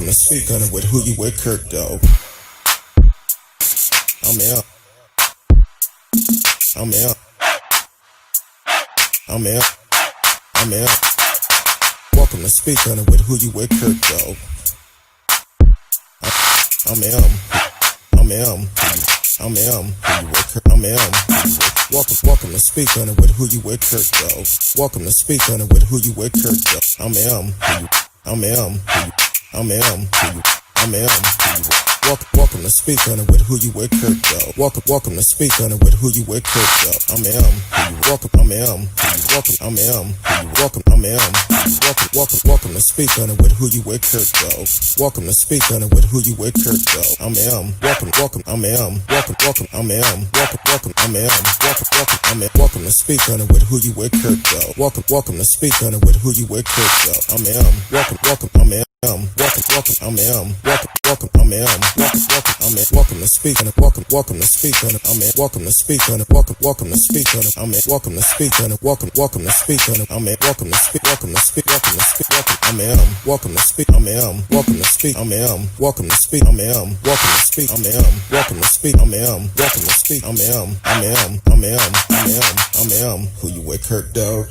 to speak on it with who you with, Kirk, though. I'm out. I'm out. I'm out. I'm out. Welcome to speak on it with who you with, Kirk, though. I'm out. I'm out. I'm out. Who you with, Kirk? I'm out. Welcome to speak on it with who you with, Kirk, though. Welcome to speak on it with who you with, Kirk, though. I'm out. I'm out. I'm out. I'm out. Welcome to speak on it with who you with, Kirk, though. Welcome to speak on it with who you with, Kirk, though. I'm welcome. I'm welcome. I'm welcome. I'm welcome to speak on it with who you with, Kirk, though. Welcome to speak on it with who you with, Kirk, though. I'm welcome. I'm welcome. I'm welcome. I'm welcome to speak on it with who you with, Kirk, though. Welcome to speak on it with who you with, Kirk, though. I'm welcome. I'm welcome. I'm welcome. I'm welcome to speak on it. Welcome to speak on it. I'm welcome to speak on it. Welcome to speak on it. I'm welcome to speak on it. Welcome to speak on it. I'm welcome to speak. Welcome to speak. I'm welcome to speak. I'm welcome to speak. I'm welcome to speak. I'm welcome to speak. I'm welcome to speak. I'm welcome to speak. I'm who you with, Kirk, dog?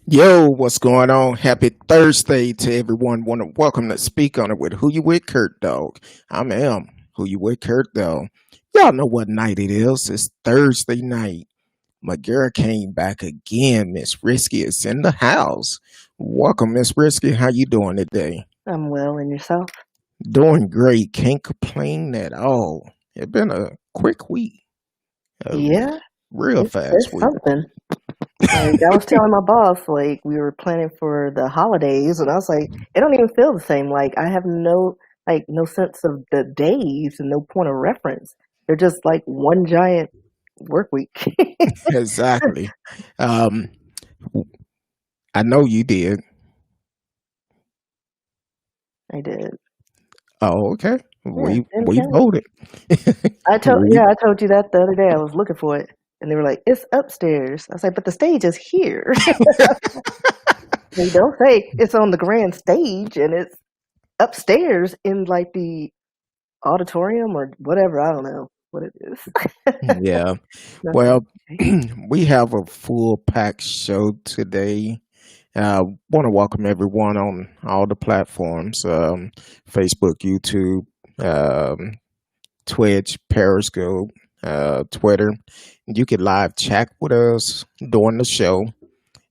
Yo, what's going on? Happy Thursday to everyone. Want to welcome to speak on it with who you with, Kurt, dog. I'm who you with, Kurt, dog. Y'all know what night it is. It's Thursday night. My girl came back again. Miss Risky is in the house. Welcome, Miss Risky. How you doing today? I'm well, and yourself? Doing great. Can't complain at all. It's been a quick week. Yeah, Real fast it's week. something. Like, I was telling my boss, like, we were planning for the holidays, and I was like, it don't even feel the same. Like, I have no sense of the days and no point of reference. They're just like one giant work week. Exactly. I know you did. I did. Oh, okay. Yeah, We voted. I told you that the other day. I was looking for it, and they were like, "It's upstairs." I was like, "But the stage is here." They don't say it's on the grand stage, and it's upstairs in like the auditorium or whatever. I don't know what it is. Yeah. Well, we have a full packed show today. Want to welcome everyone on all the platforms, Facebook, YouTube, Twitch, Periscope, Twitter. You can live chat with us during the show,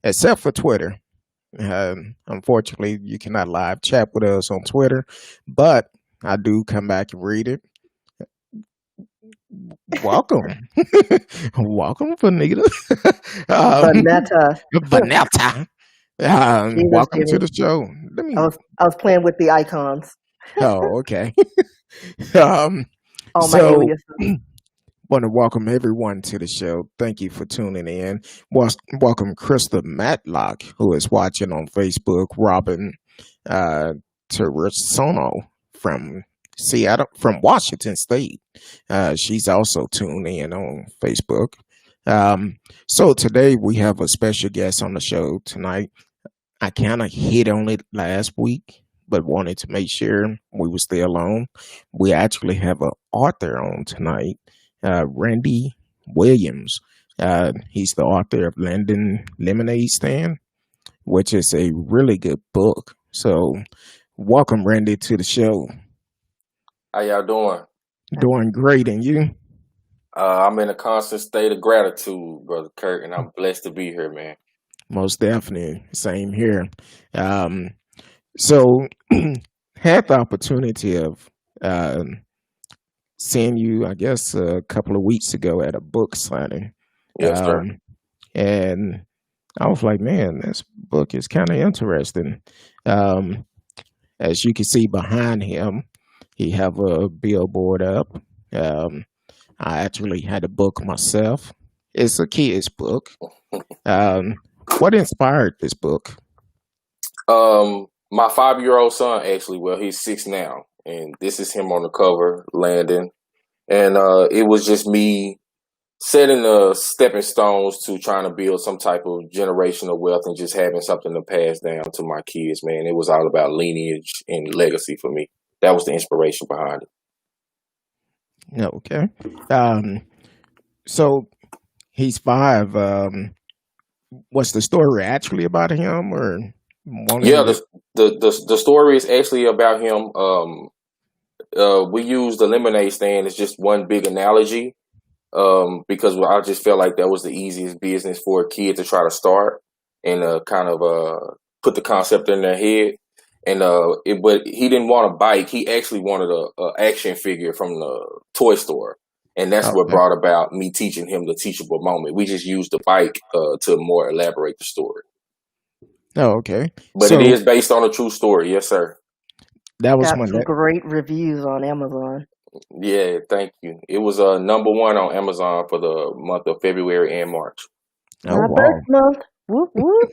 except for Twitter. Unfortunately, you cannot live chat with us on Twitter, but I do come back and read it. Welcome. Welcome, Vanita. Vanetta. Welcome to the show. I was playing with the icons. Oh, okay. All my aliases. Want to welcome everyone to the show. Thank you for tuning in. Welcome Krista Matlock, who is watching on Facebook. Robin Terrasono from Seattle, from Washington State. She's also tuned in on Facebook. So today we have a special guest on the show tonight. I kind of hit on it last week, but wanted to make sure we were still on. We actually have an author on tonight, Randy Williams. He's the author of Landon Lemonade Stand, which is a really good book. So welcome, Randy, to the show. How y'all doing? Doing great, and you? I'm in a constant state of gratitude, Brother Kirk, and I'm blessed to be here, man. Most definitely. Same here. So had the opportunity of seeing you, I guess, a couple of weeks ago at a book signing. Yes, sir. And I was like, man, this book is kind of interesting. As you can see behind him, he have a billboard up. I actually had a book myself. It's a kid's book. What inspired this book? My 5-year-old son, actually, well, he's 6 now, and this is him on the cover, Landon. And it was just me setting the stepping stones to trying to build some type of generational wealth and just having something to pass down to my kids, man. It was all about lineage and legacy for me. That was the inspiration behind it. Okay. So he's 5. What's the story actually about him, or Yeah, the story is actually about him. We use the lemonade stand as just one big analogy, because I just felt like that was the easiest business for a kid to try to start and kind of put the concept in their head. And but he didn't want a bike. He actually wanted a action figure from the toy store, and that's what brought about me teaching him the teachable moment. We just used the bike to more elaborate the story. Oh, okay. But it is based on a true story. Yes, sir. That was got some great reviews on Amazon. Yeah, thank you. It was number 1 on Amazon for the month of February and March. Oh, my wow. birth month. Whoop whoop.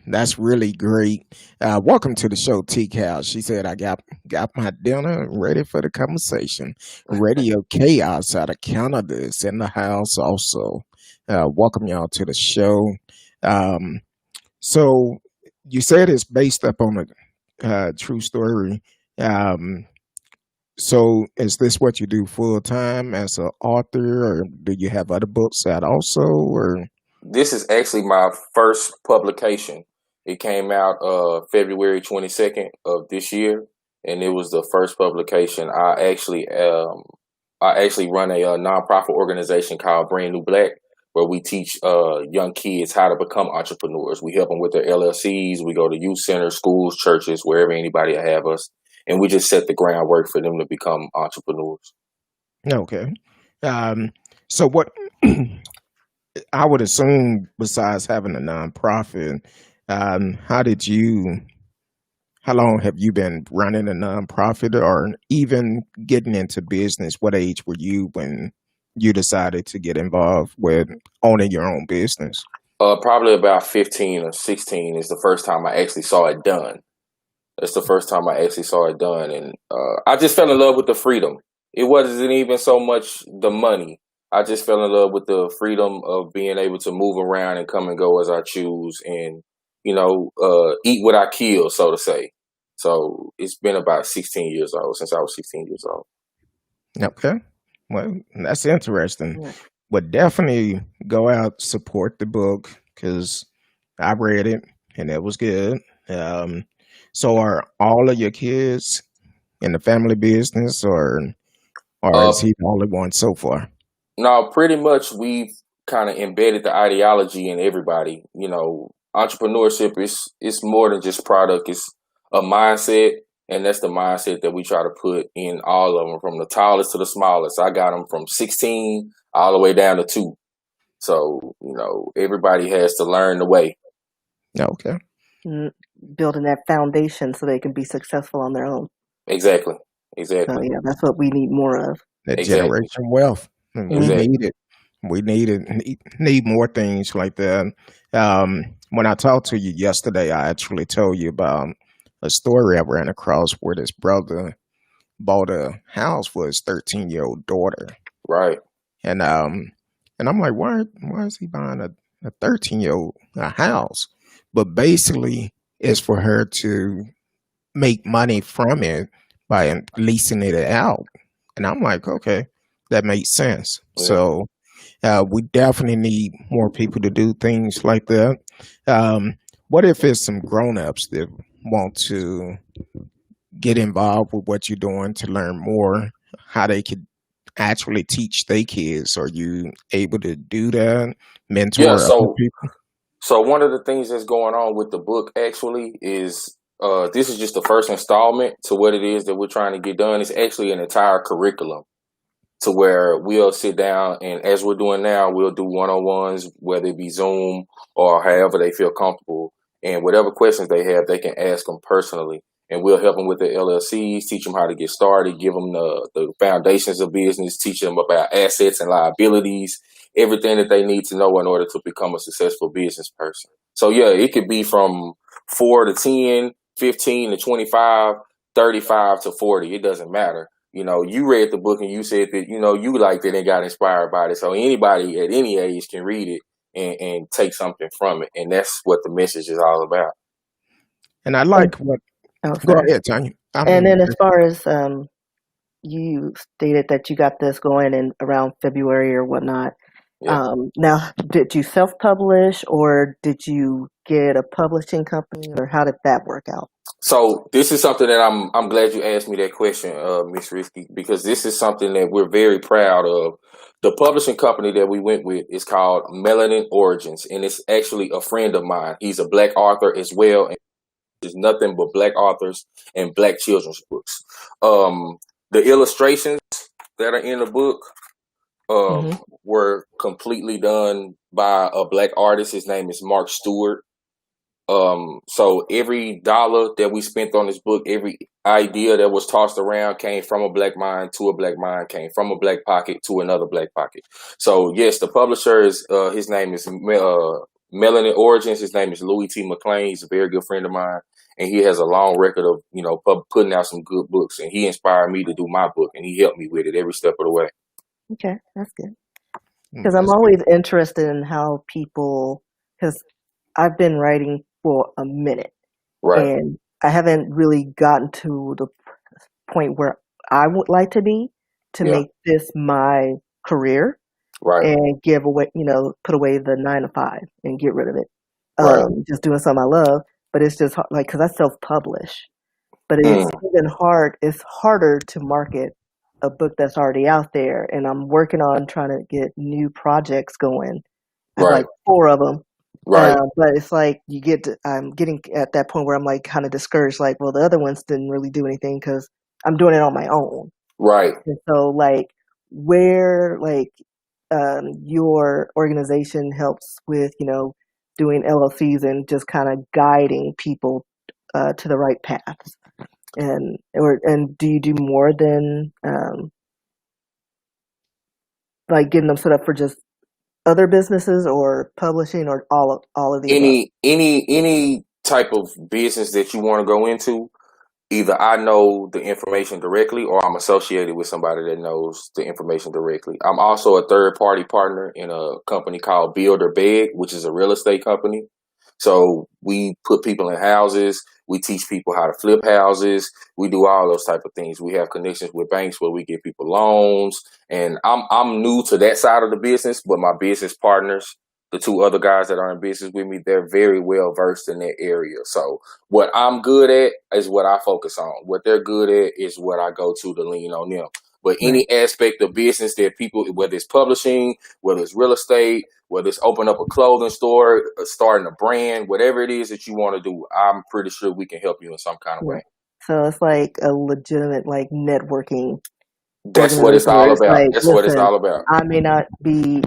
That's really great. Welcome to the show, T Cal. She said I got my dinner ready for the conversation. Radio Chaos out of Canada is in the house also. Welcome y'all to the show. So you said it's based up on a true story. So is this what you do full time as an author, or do you have other books out also, or? This is actually my first publication. It came out February 22nd of this year, and it was the first publication. I actually run a nonprofit organization called Brand New Black, where we teach young kids how to become entrepreneurs. We help them with their LLCs. We go to youth centers, schools, churches, wherever anybody will have us, and we just set the groundwork for them to become entrepreneurs. Okay. So what? I would assume, besides having a nonprofit, how long have you been running a nonprofit, or even getting into business? What age were you when you decided to get involved with owning your own business? Probably about 15 or 16 is the first time I actually saw it done. That's the first time I actually saw it done. And I just fell in love with the freedom. It wasn't even so much the money. I just fell in love with the freedom of being able to move around and come and go as I choose, and, eat what I kill, so to say. So it's been about 16 years old, since I was 16 years old. Okay. Well, that's interesting. Yeah. But definitely go out, support the book, because I read it and it was good. So are all of your kids in the family business, or is he the only one so far? No, pretty much we've kind of embedded the ideology in everybody. Entrepreneurship is more than just product. It's a mindset, and that's the mindset that we try to put in all of them, from the tallest to the smallest. I got them from 16 all the way down to 2. So, everybody has to learn the way. Okay. Building that foundation so they can be successful on their own. Exactly. So yeah, that's what we need more of. That generation wealth. We need it. We need more things like that. When I talked to you yesterday, I actually told you about a story I ran across where this brother bought a house for his 13-year-old daughter. Right. And I'm like, why is he buying a 13-year-old a house? But basically, it's for her to make money from it by leasing it out. And I'm like, okay, that makes sense. Yeah. So we definitely need more people to do things like that. What if it's some grown-ups that want to get involved with what you're doing to learn more, how they could actually teach their kids? Are you able to do that? Mentor other people? So one of the things that's going on with the book actually is this is just the first installment to what it is that we're trying to get done. It's actually an entire curriculum, to where we'll sit down, and as we're doing now, we'll do one-on-ones, whether it be Zoom or however they feel comfortable. And whatever questions they have, they can ask them personally. And we'll help them with their LLCs, teach them how to get started, give them the foundations of business, teach them about assets and liabilities, everything that they need to know in order to become a successful business person. So yeah, it could be from 4 to 10, 15 to 25, 35 to 40. It doesn't matter. you read the book and you said that, you liked it and got inspired by it. So anybody at any age can read it and take something from it. And that's what the message is all about. And I like what. Oh, Go sorry. ahead, Tanya. And then as far as you stated that you got this going in around February or whatnot. Yeah. Now, did you self-publish or did you get a publishing company, or how did that work out? So this is something that I'm glad you asked me that question, Miss Risky, because this is something that we're very proud of. The publishing company that we went with is called Melanin Origins, and it's actually a friend of mine. He's a Black author as well, and there's nothing but Black authors and Black children's books. The illustrations that are in the book were completely done by a Black artist. His name is Mark Stewart. So every dollar that we spent on this book, every idea that was tossed around came from a Black mind to a Black mind, came from a Black pocket to another Black pocket. So yes, the publisher is, his name is Melanin Origins. His name is Louis T. McLean. He's a very good friend of mine. And he has a long record of, putting out some good books. And he inspired me to do my book, and he helped me with it every step of the way. Okay, that's good. Because I'm always interested in how people, because I've been writing for a minute. Right. And I haven't really gotten to the point where I would like to be to make this my career. Right. And give away, put away the 9 to 5 and get rid of it. Right. Just doing something I love. But it's just like, because I self-publish, but it's even hard. It's harder to market a book that's already out there, and I'm working on trying to get new projects going. I have like 4 of them, right? But it's like I'm getting at that point where I'm like kind of discouraged. Like, well, the other ones didn't really do anything because I'm doing it on my own, right? And so, like, where your organization helps with, doing LLCs and just kind of guiding people to the right paths. And do you do more than like getting them set up for just other businesses or publishing or all of the any type of business that you want to go into? Either I know the information directly or I'm associated with somebody that knows the information directly. I'm also a third-party partner in a company called Build or Beg, which is a real estate company. So we put people in houses. We teach people how to flip houses. We do all those type of things. We have connections with banks where we give people loans. And I'm new to that side of the business, but my business partners, the 2 other guys that are in business with me, they're very well versed in that area. So what I'm good at is what I focus on. What they're good at is what I go to lean on them. But any aspect of business that people, whether it's publishing, whether it's real estate, whether it's open up a clothing store, starting a brand, whatever it is that you want to do, I'm pretty sure we can help you in some kind of way. So it's like a legitimate networking. That's what it's all about. Like, that's what it's all about. I may not be,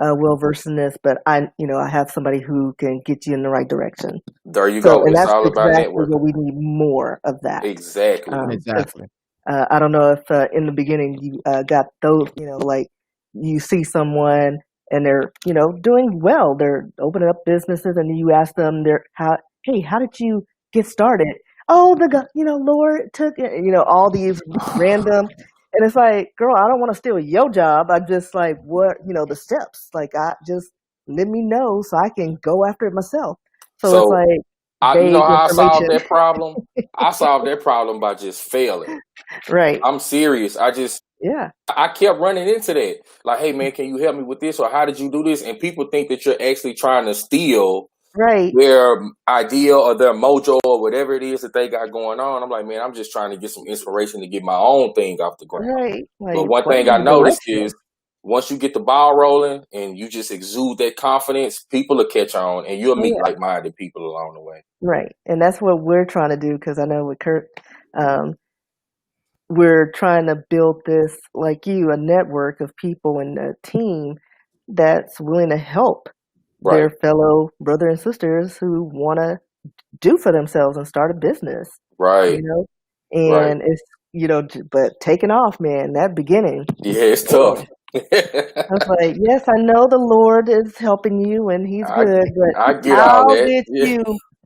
well versed in this, but I have somebody who can get you in the right direction. There you go. It's all about networking. What we need more of that. Exactly. Exactly. I don't know if in the beginning you got those, like you see someone and they're, doing well. They're opening up businesses, and you ask them, how did you get started? Oh, Lord took it, all these random. And it's like, girl, I don't want to steal your job. I just like, what, the steps. Like, I just let me know so I can go after it myself. So it's like, how I solved that problem? I solved that problem by just failing. Right. I'm serious. I kept running into that. Like, hey, man, can you help me with this? Or how did you do this? And people think that you're actually trying to steal their idea or their mojo or whatever it is that they got going on. I'm like, man, I'm just trying to get some inspiration to get my own thing off the ground. Right. Like, but one thing I noticed is once you get the ball rolling and you just exude that confidence, people will catch on, and you'll meet like-minded people along the way. Right. And that's what we're trying to do, because I know with Kurt, we're trying to build this, like you, a network of people and a team that's willing to help their fellow brother and sisters who want to do for themselves and start a business. Right. And it's, but taking off, man, that beginning. Yeah, it's tough. I was like, yes, I know the Lord is helping you and he's good, but I get how all that. did you,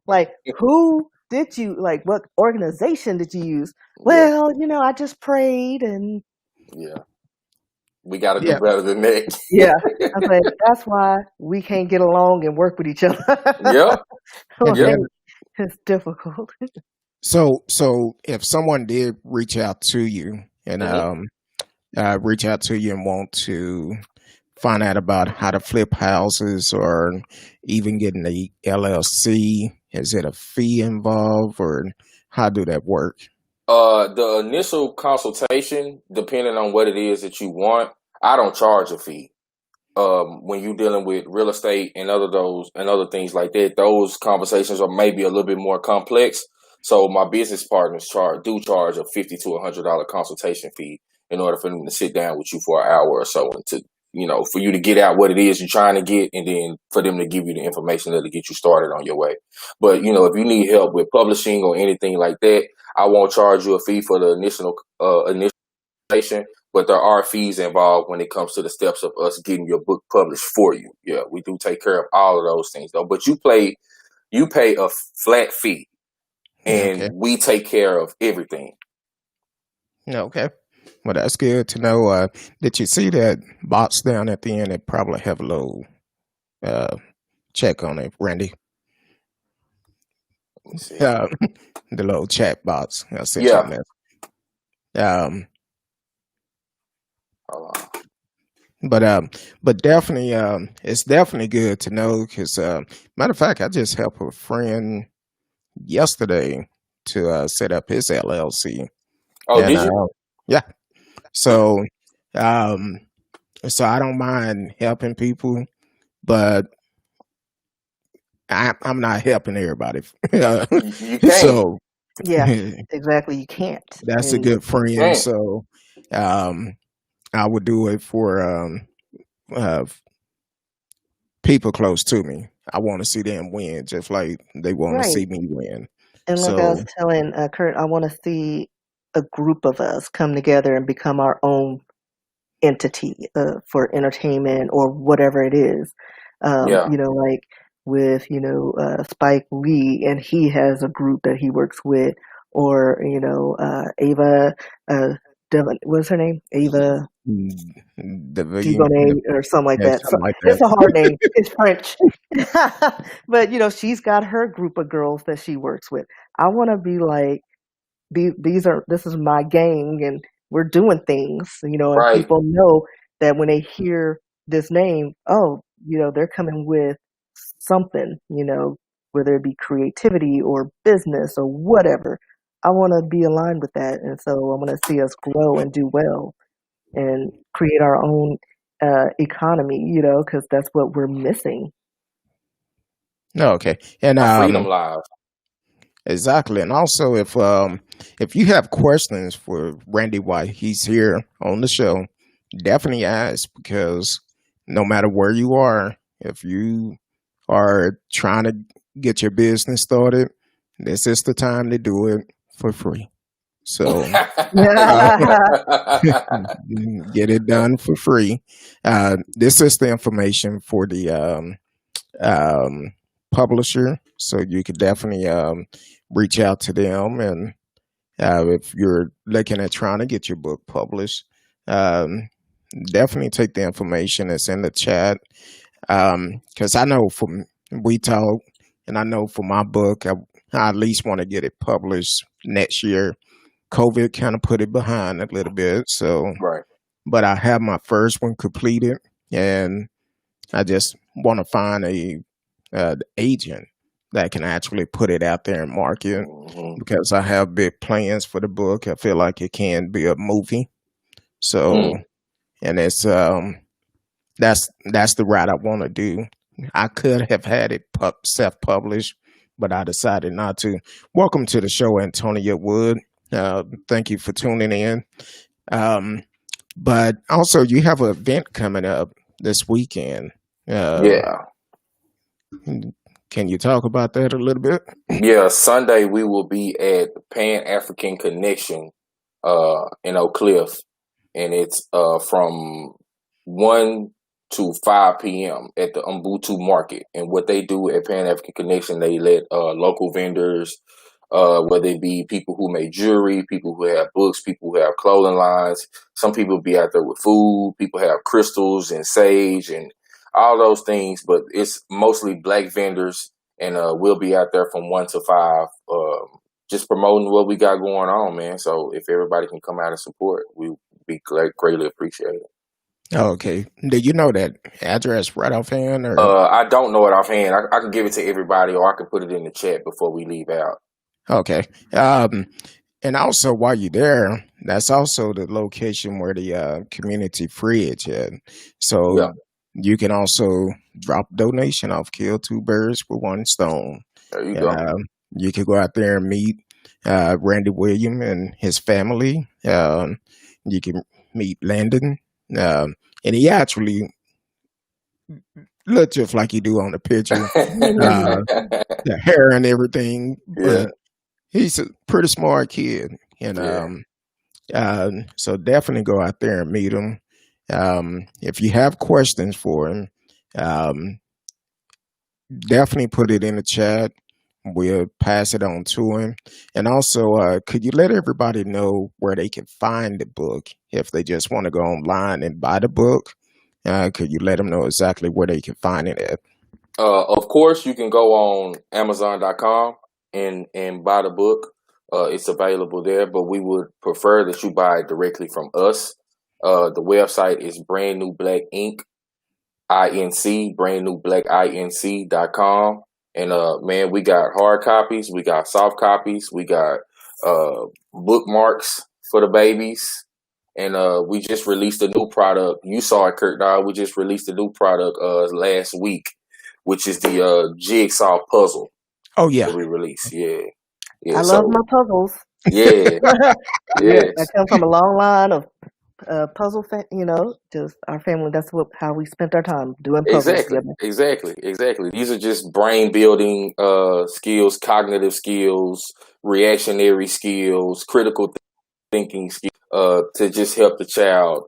like, who did you like? What organization did you use? Yeah, Well, I just prayed and yeah. We got to do Yeah, better than that. yeah. I was like, that's why we can't get along and work with each other. Yep, and yep. Like, then it's difficult. so if someone did reach out to you and Hmm. reach out to you and want to find out about how to flip houses or even getting the LLC, is it a fee involved or how do that work? The initial consultation, depending on what it is that you want, I don't charge a fee. When you're dealing with real estate and other things like that, those conversations are maybe a little bit more complex. So my business partners charge a $50 to $100 consultation fee in order for them to sit down with you for an hour or so and to for you to get out what it is you're trying to get, and then for them to give you the information that'll get you started on your way. But if you need help with publishing or anything like that, I won't charge you a fee for the initial but there are fees involved when it comes to the steps of us getting your book published for you. Yeah, we do take care of all of those things though. But you pay a flat fee, and Okay. we take care of everything. Okay. Well, that's good to know. Did you see that box down at the end? It probably have a little uh, check on it, Randy. Let me see. Uh, the little chat box. I sent you a Yeah. message. Um, Hold on. but definitely, it's definitely good to know because, matter of fact, I just helped a friend yesterday to set up his LLC, Oh, and did you? yeah, so um, so I don't mind helping people, but I'm not helping everybody. You can't. So Yeah, exactly. You can't. that's a And good You friend. can't. So um, I would do it for uh, people close to me. I want to see them win, just like they want to right. see me win. And like I was So telling Kurt, I want to see a group of us come together and become our own entity for entertainment or whatever it is. Yeah. Like with Spike Lee, and he has a group that he works with, or Ava, what's her name? Ava the Duvernay or something like yeah, that. So something like it's that. a hard name. It's French, but she's got her group of girls that she works with. I want to be like this is my gang, and we're doing things, and Right. people know that when they hear this name, oh, they're coming with something, whether it be creativity or business or whatever. I want to be aligned with that, and so I want to see us grow and do well and create our own economy, because that's what we're missing. No, okay, and Our freedom live. exactly, and also if you have questions for Randy while he's here on the show, definitely ask because no matter where you are, if you are trying to get your business started, this is the time to do it for free. So uh, get it done for free. This is the information for the um, publisher, so you could definitely reach out to them. And if you're looking at trying to get your book published, um, definitely take the information that's in the chat. Because I know from we talk, and I know for my book, I at least want to get it published next year. COVID kind of put it behind a little bit, so Right. but I have my first one completed, and I just want to find a agent that can actually put it out there and market Hmm. because I have big plans for the book. I feel like it can be a movie, so Mm. and it's that's the route I want to do. I could have had it self-published, but I decided not to. Welcome to the show, Antonia Wood. Thank you for tuning in. Um, but also, you have an event coming up this weekend. Um, Yeah. can you talk about that a little bit? Yeah. Sunday we will be at Pan African Connection in Oak Cliff, and it's from 1 to 5 p.m. at the Umbutu Market. And what they do at Pan African Connection, they let local vendors, whether it be people who make jewelry, people who have books, people who have clothing lines. Some people be out there with food. People have crystals and sage and all those things, but it's mostly Black vendors, and we'll be out there from 1 to 5, just promoting what we got going on, man. So if everybody can come out and support, we be greatly appreciated. Okay. Do you know that address right offhand? Or I don't know it offhand. I can give it to everybody, or I can put it in the chat before we leave out. okay. And also, while you're there, that's also the location where the community fridge is. So Yeah. you can also drop donation off, kill two birds with one stone. There you And go. you can go out there and meet Randy William and his family. You can meet Landon. And he actually looked just like he do on the picture, the hair and everything. Yeah. But he's a pretty smart kid. And Yeah. so definitely go out there and meet him. If you have questions for him, definitely put it in the chat. We'll pass it on to him. And also, could you let everybody know where they can find the book if they just want to go online and buy the book? Could you let them know exactly where they can find it at? Of course, you can go on Amazon.com and buy the book. It's available there, but we would prefer that you buy it directly from us. The website is Brand New Black Inc. brandnewblackinc.com. And man, we got hard copies, we got soft copies, we got bookmarks for the babies. And we just released a new product. You saw it, Kurt Dog. We just released a new product last week, which is the jigsaw puzzle Oh, yeah. that we released. Yeah. I love my puzzles. Yeah. Yeah, Yes. I come from a long line of puzzle, just our family. That's how we spent our time doing puzzles together. Exactly. These are just brain building skills, cognitive skills, reactionary skills, critical thinking skills, to just help the child,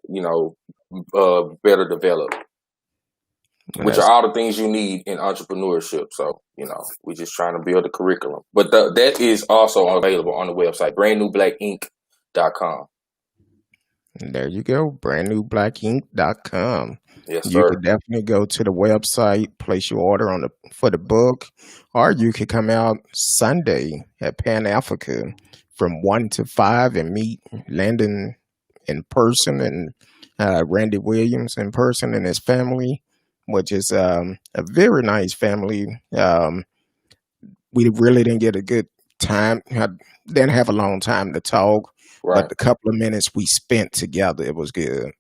better develop, which are all the things you need in entrepreneurship. So, we're just trying to build a curriculum. But that is also available on the website, brandnewblackinc.com. There you go, brandnewblackinc.com. Yes, You sir. can definitely go to the website, place your order for the book, or you could come out Sunday at Pan Africa from 1 to 5 and meet Landon in person and Randy Williams in person and his family, which is a very nice family. We really didn't get a good time. Didn't have a long time to talk. Right. But the couple of minutes we spent together, it was good.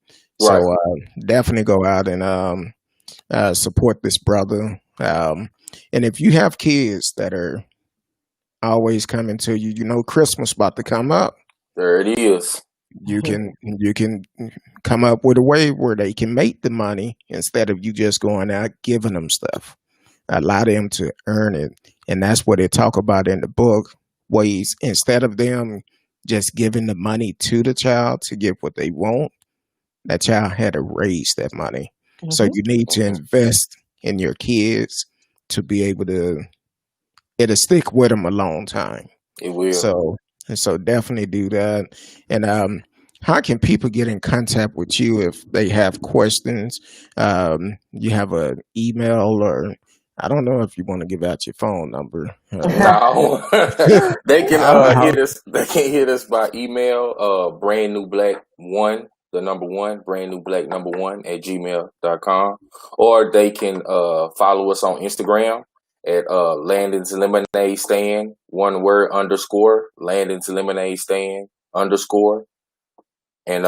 Right. So definitely go out and support this brother. And if you have kids that are always coming to you, Christmas about to come up. There it is. You can come up with a way where they can make the money instead of you just going out giving them stuff. Allow them to earn it, and that's what they talk about in the book. Ways instead of them just giving the money to the child to get what they want, that child had to raise that money. Mm-hmm. So you need to invest in your kids to be able to. It'll stick with them a long time. It will. So definitely do that. And how can people get in contact with you if they have questions? You have an email, or I don't know if you want to give out your phone number. No. They can hit us. They can hit us by email. brandnewblack1, the number one, brandnewblack1 @gmail.com, or they can follow us on Instagram at Landon's Lemonade Stand, one word, _ Landon's Lemonade Stand _ and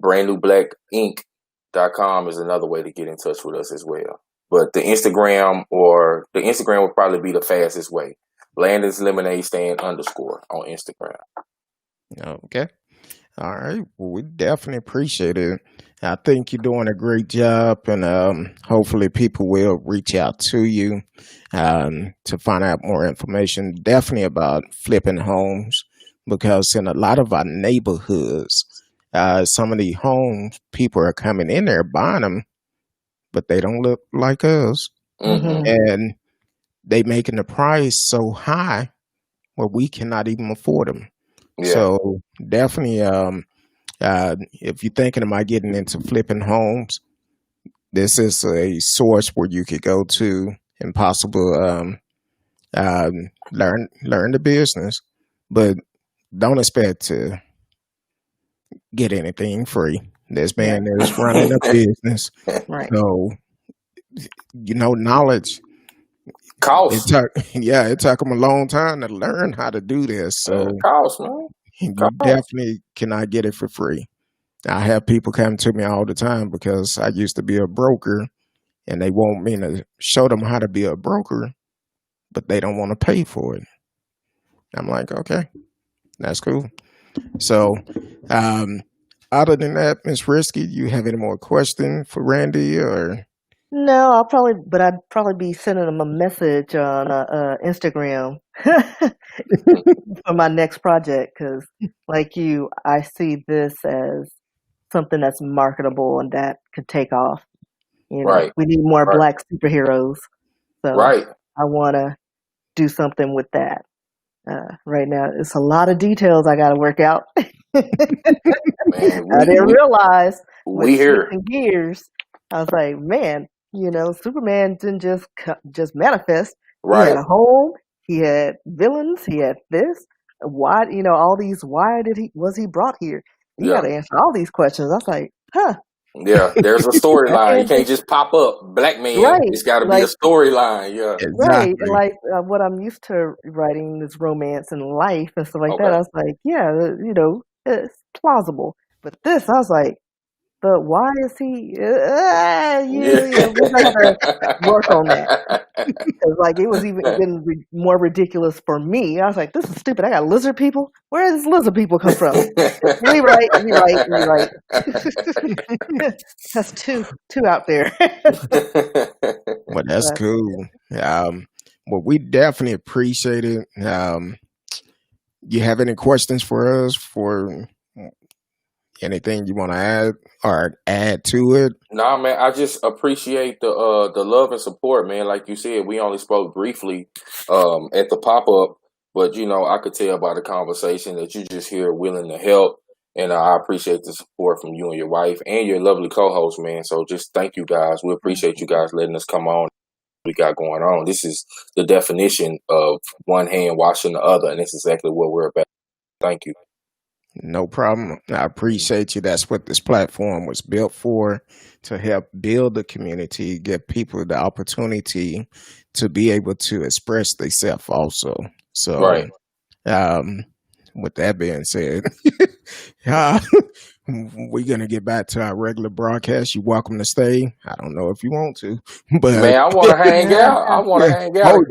brandnewblackinc.com is another way to get in touch with us as well. But the Instagram would probably be the fastest way. Landon's Lemonade Stand _ on Instagram. Okay. All right. Well, we definitely appreciate it. I think you're doing a great job, and hopefully people will reach out to you to find out more information, definitely about flipping homes, because in a lot of our neighborhoods, some of the homes, people are coming in there buying them, but they don't look like us. Mm-hmm. And they making the price so high where we cannot even afford them. Yeah. So definitely, if you're thinking about getting into flipping homes, this is a source where you could go to and possibly learn the business, but don't expect to get anything free. This man is running a business, Right. so knowledge. It Cost. took him a long time to learn how to do this. So Cost, man. you Cost. definitely cannot get it for free. I have people come to me all the time because I used to be a broker, and they want me to show them how to be a broker, but they don't want to pay for it. I'm like, okay, that's cool. So, other than that, Miss Risky, you have any more questions for Randy or? No, I'd probably be sending him a message on Instagram for my next project because, like you, I see this as something that's marketable and that could take off. Right. We need more Right. Black superheroes, so Right. I want to do something with that. Right now, it's a lot of details I got to work out. Man, I didn't realize with we here. switching gears. I was like, man, Superman didn't just manifest. He had Right. a home. He had villains. He had this. Why, all these? Why was he brought here? You Yeah. got to answer all these questions. I was like, huh. Yeah, there's a storyline. You can't just pop up. Black man. Right. It's got to be Like, a storyline. Yeah. right. Exactly. Like what I'm used to writing is romance and life and stuff like that. Okay. I was like, yeah, it's plausible. But this, I was like, but why is he? Yeah. We're gonna have to work on that. 'Cause, like, it was even getting more ridiculous for me. I was like, this is stupid. I got lizard people. Where does lizard people come from? Rewrite. That's too out there. Well, that's But cool. Well, we definitely appreciate it. You have any questions for us for anything you want to add or add to it? Nah, man, I just appreciate the love and support, man. Like you said, we only spoke briefly at the pop up, but I could tell by the conversation that you just here willing to help, and I appreciate the support from you and your wife and your lovely co-host, man. So just thank you guys. We appreciate you guys letting us come on. We got going on. This is the definition of one hand washing the other, and it's exactly what we're about. Thank you. No problem. I appreciate you. That's what this platform was built for, to help build the community, give people the opportunity to be able to express themselves also. So, Right. with that being said, we're going to get back to our regular broadcast. You're welcome to stay. I don't know if you want to, but Man, I want to hang out. I want to hang out. Oh,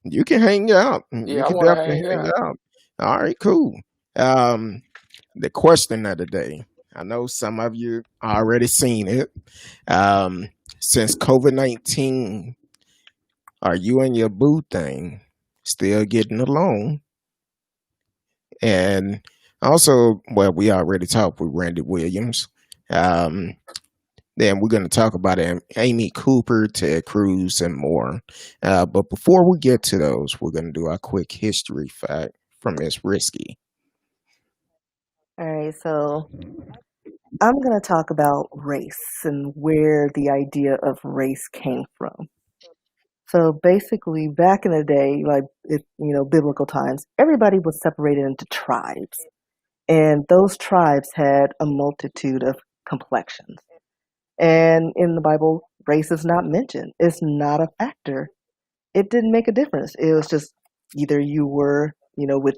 you can hang out. Yeah, You I can want to definitely hang hang out. out. All right, cool. The question of the day. I know some of you already seen it. Since COVID-19, are you and your boo thing still getting along? And also, well, we already talked with Randy Williams. Then we're going to talk about Amy Cooper, Ted Cruz, and more. But before we get to those, we're going to do a quick history fact from Miss Risky. all right, so I'm going to talk about race and where the idea of race came from. So basically, back in the day, like biblical times, everybody was separated into tribes, and those tribes had a multitude of complexions. And in the Bible, race is not mentioned. It's not a factor. It didn't make a difference. It was just either you were, with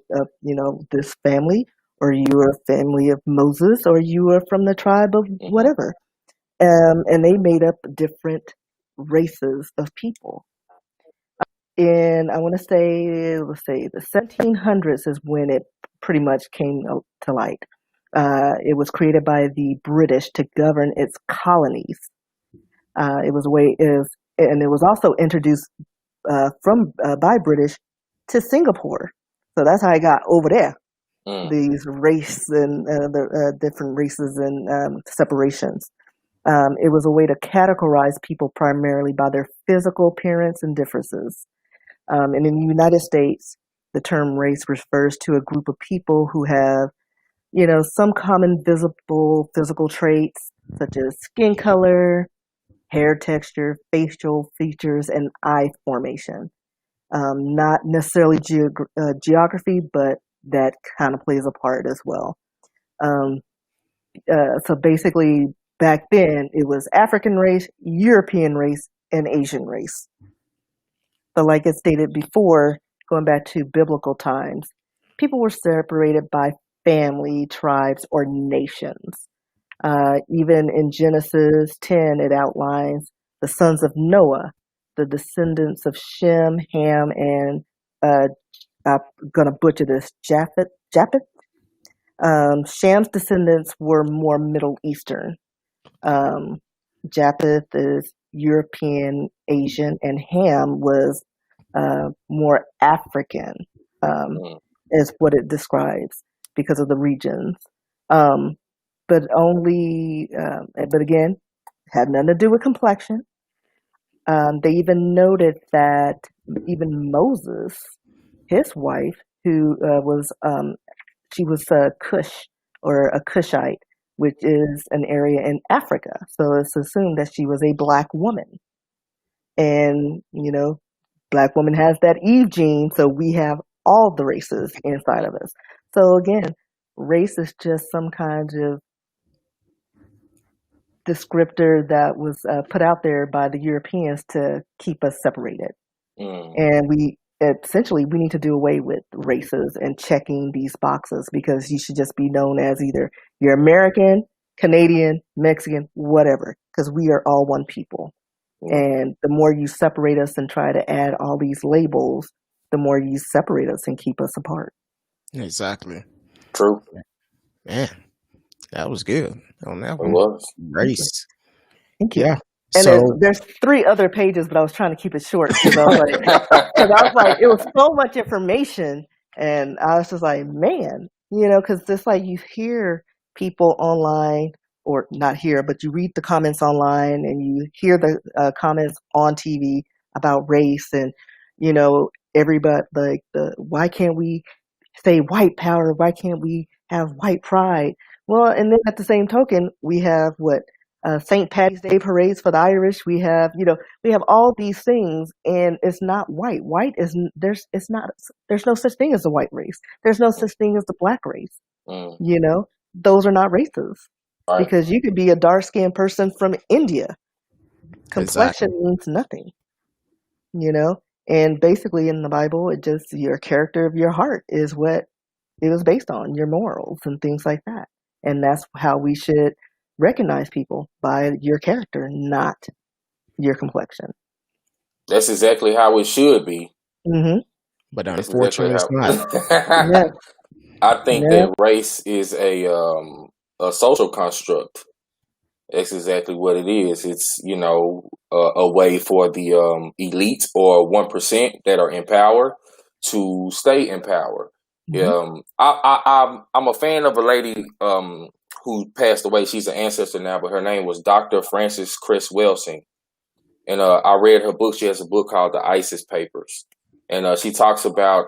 this family, or you were a family of Moses, or you were from the tribe of whatever. And they made up different races of people. And I want to say, let's say the 1700s is when it pretty much came to light. It was created by the British to govern its colonies. It was a way and it was also introduced by British to Singapore. So that's how I got over there. These race and the different races and separations. It was a way to categorize people primarily by their physical appearance and differences. And in the United States, the term race refers to a group of people who have, some common visible physical traits such as skin color, hair texture, facial features, and eye formation. Not necessarily geography, but that kind of plays a part as well. So basically, back then, it was African race, European race, and Asian race. But like it stated before, going back to biblical times, people were separated by family, tribes, or nations. Even in Genesis 10, it outlines the sons of Noah, the descendants of Shem, Ham, and I'm going to butcher this, Japheth. Sham's descendants were more Middle Eastern. Japheth is European, Asian, and Ham was more African, is what it describes because of the regions. But again, had nothing to do with complexion. They even noted that even Moses, his wife, who she was a Cush or a Cushite, which is an area in Africa. So it's assumed that she was a black woman. And, black woman has that Eve gene, so we have all the races inside of us. So again, race is just some kind of descriptor that was put out there by the Europeans to keep us separated. And we need to do away with races and checking these boxes, because you should just be known as either you're American, Canadian, Mexican, whatever, because we are all one people. And the more you separate us and try to add all these labels, the more you separate us and keep us apart. Exactly. True. Man, that was good on that one. It was. Race. Thank you. Yeah. And So there's 3 other pages, but I was trying to keep it short because I was like, it was so much information, and I was just like, man, because it's like you hear people online, or not hear, but you read the comments online and you hear the comments on TV about race, and everybody like why can't we say white power? Why can't we have white pride? Well, and then at the same token, we have St. Patty's Day parades for the Irish. We have all these things, and it's not white. White is there's no such thing as a white race. There's no such thing as the black race. Those are not races, Right. because you could be a dark skinned person from India. Complexion means nothing, and basically in the Bible, it just, your character of your heart is what it was based on, your morals and things like that. And that's how we should recognize people, by your character, not your complexion. That's exactly how it should be. Mm-hmm. but That's unfortunately, it's not. Yeah. I think Yeah. that race is a social construct. That's exactly what it is. It's a way for the elite or 1% that are in power to stay in power. Mhm. I'm a fan of a lady who passed away. She's an ancestor now, but her name was Dr. Frances Cress Welsing. And I read her book. She has a book called The ISIS Papers. And she talks about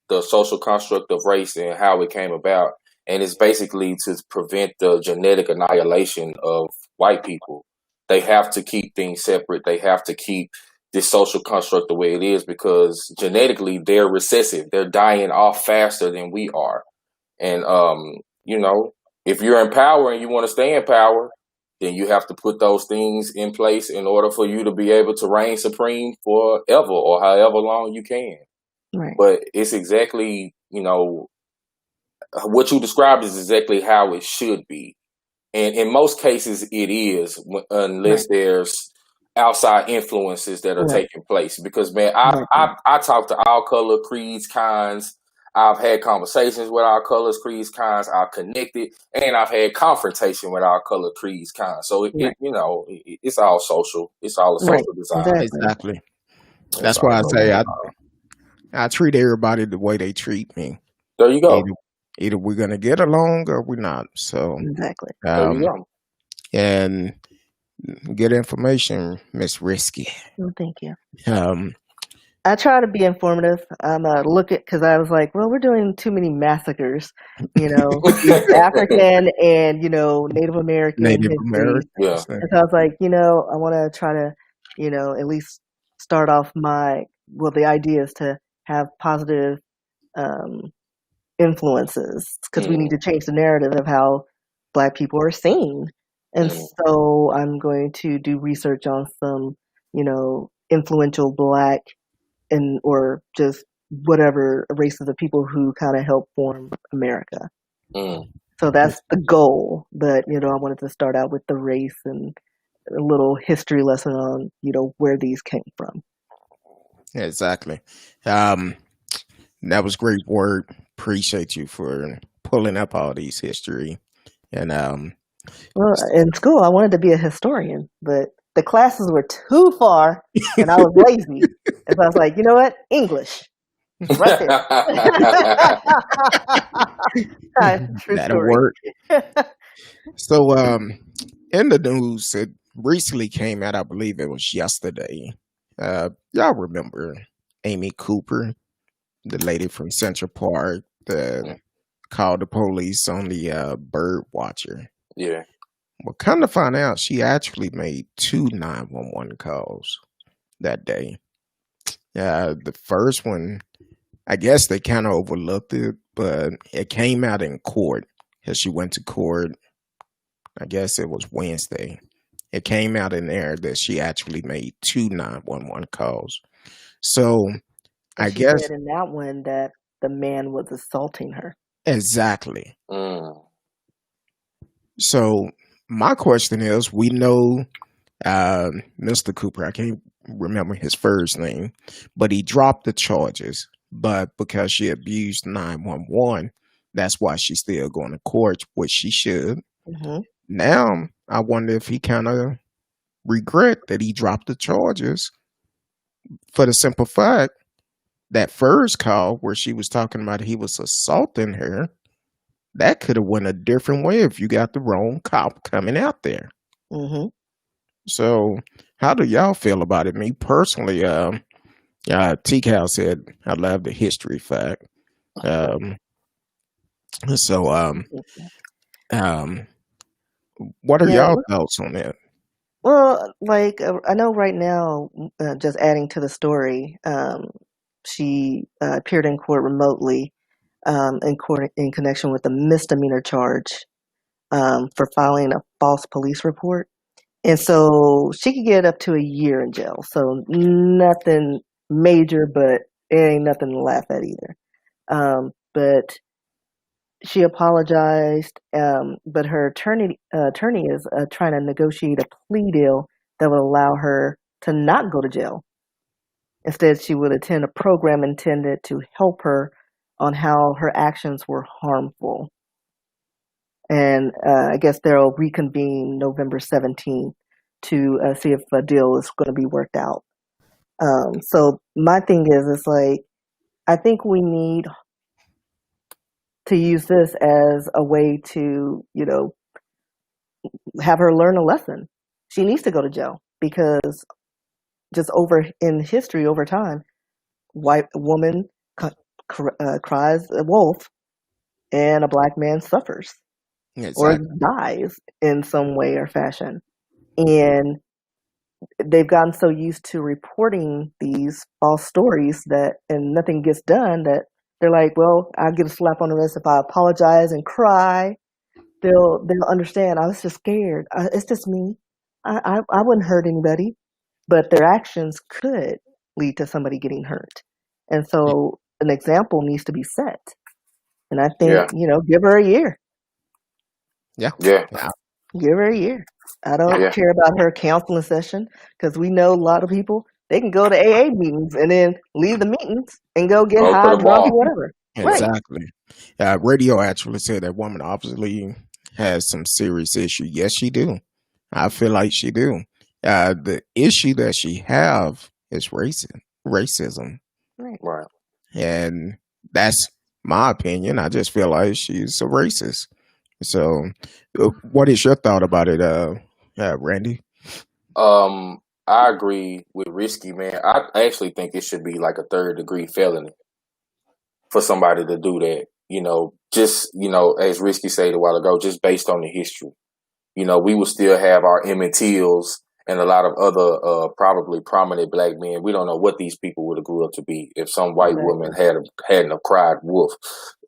the social construct of race and how it came about. And it's basically to prevent the genetic annihilation of white people. They have to keep things separate. They have to keep this social construct the way it is, because genetically they're recessive. They're dying off faster than we are. And, if you're in power and you want to stay in power, then you have to put those things in place in order for you to be able to reign supreme forever or however long you can. Right. But it's exactly, what you described is exactly how it should be. And in most cases, it is, unless there's outside influences that are taking place. Because, man, I talk to all color, creeds, kinds. I've had conversations with our colors, creeds, kinds. I've connected, and I've had confrontation with our color, creeds, kinds. So it's all social. It's all a social design. Exactly. That's why I say I treat everybody the way they treat me. There you go. Either we're gonna get along or we're not. So Exactly. There you go. And good information, Miss Risky. Well, thank you. I try to be informative. I'm look at because I was like, well, we're doing too many massacres, East African and Native American Native history. Yeah. Americans. And so I was like, I want to try to, at least start off the idea is to have positive um, influences because we need to change the narrative of how Black people are seen. And Mm. so I'm going to do research on some, influential Black or just whatever races of people who kind of help form America. Mm. So that's the goal. But, I wanted to start out with the race and a little history lesson on, where these came from. Exactly. That was great work. Appreciate you for pulling up all these history. And Well, in school, I wanted to be a historian, but the classes were too far and I was lazy. And so I was like, you know what? English. Right there. True that'll story. work. So in the news, it recently came out, I believe it was yesterday. Y'all remember Amy Cooper, the lady from Central Park that called the police on the bird watcher? Yeah. Well, come to find out, she actually made 2 911 calls that day. The first one, I guess they kind of overlooked it, but it came out in court as she went to court. I guess it was Wednesday. It came out in there that she actually made 2 911 calls. So I She guess said in that one that the man was assaulting her. exactly. Mm. So my question is, we know Mr. Cooper, I can't remember his first name, but he dropped the charges. But because she abused 911, that's why she's still going to court, which she should. Mm-hmm. Now, I wonder if he kind of regret that he dropped the charges for the simple fact that first call where she was talking about he was assaulting her, that could have went a different way if you got the wrong cop coming out there. Mm-hmm. So, how do y'all feel about it? Me personally, T-Cal said, I love the history fact. So, what are Yeah. y'all thoughts on that? Well, I know right now, just adding to the story, she appeared in court remotely in connection with a misdemeanor charge for filing a false police report. And so she could get up to a year in jail. So nothing major, but it ain't nothing to laugh at either. But she apologized, but her attorney is trying to negotiate a plea deal that would allow her to not go to jail. Instead, she would attend a program intended to help her on how her actions were harmful. And I guess they'll reconvene November 17th to see if a deal is going to be worked out. So my thing is, it's like, I think we need to use this as a way to, have her learn a lesson. She needs to go to jail because just in history over time, white woman cries a wolf and a Black man suffers or Exactly. dies in some way or fashion. And they've gotten so used to reporting these false stories and nothing gets done, that they're like, well, I'll get a slap on the wrist if I apologize and cry. They'll understand. I was just scared. It's just me. I wouldn't hurt anybody, but their actions could lead to somebody getting hurt. And so an example needs to be set. And I think, give her a year. Yeah. Yeah. Give her a year. I don't Yeah. care about her counseling session because we know a lot of people, they can go to AA meetings and then leave the meetings and go get Go to high, the drunk, bar. or whatever. Right. Exactly. Radio actually said that woman obviously has some serious issue. Yes, she do. I feel like she do. The issue that she have is racism. Right. And that's my opinion. I just feel like she's a racist. So, what is your thought about it, Randy? I I agree with Risky, man. I actually think it should be like a 3rd-degree felony for somebody to do that. Just, as Risky said a while ago, just based on the history. We would still have our Emmett Tills and a lot of other probably prominent black men. We don't know what these people would have grew up to be if some white woman hadn't have cried wolf.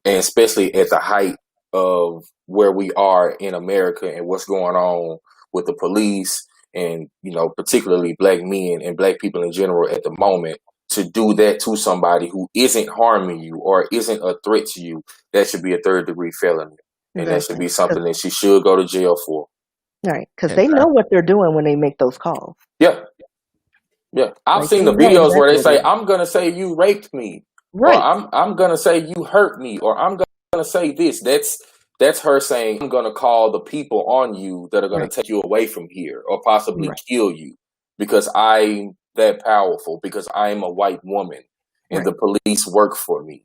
And especially at the height of where we are in America and what's going on with the police and, particularly black men and black people in general at the moment, to do that to somebody who isn't harming you or isn't a threat to you, that should be a 3rd-degree felony. And that should be something that she should go to jail for. Right, because they know what they're doing when they make those calls. Yeah. I've seen the videos where they say, "I'm gonna say you raped me," right? Or I'm gonna say you hurt me, or I'm gonna say this. That's her saying, "I'm gonna call the people on you that are gonna take you away from here, or possibly kill you, because I'm that powerful, because I'm a white woman and the police work for me."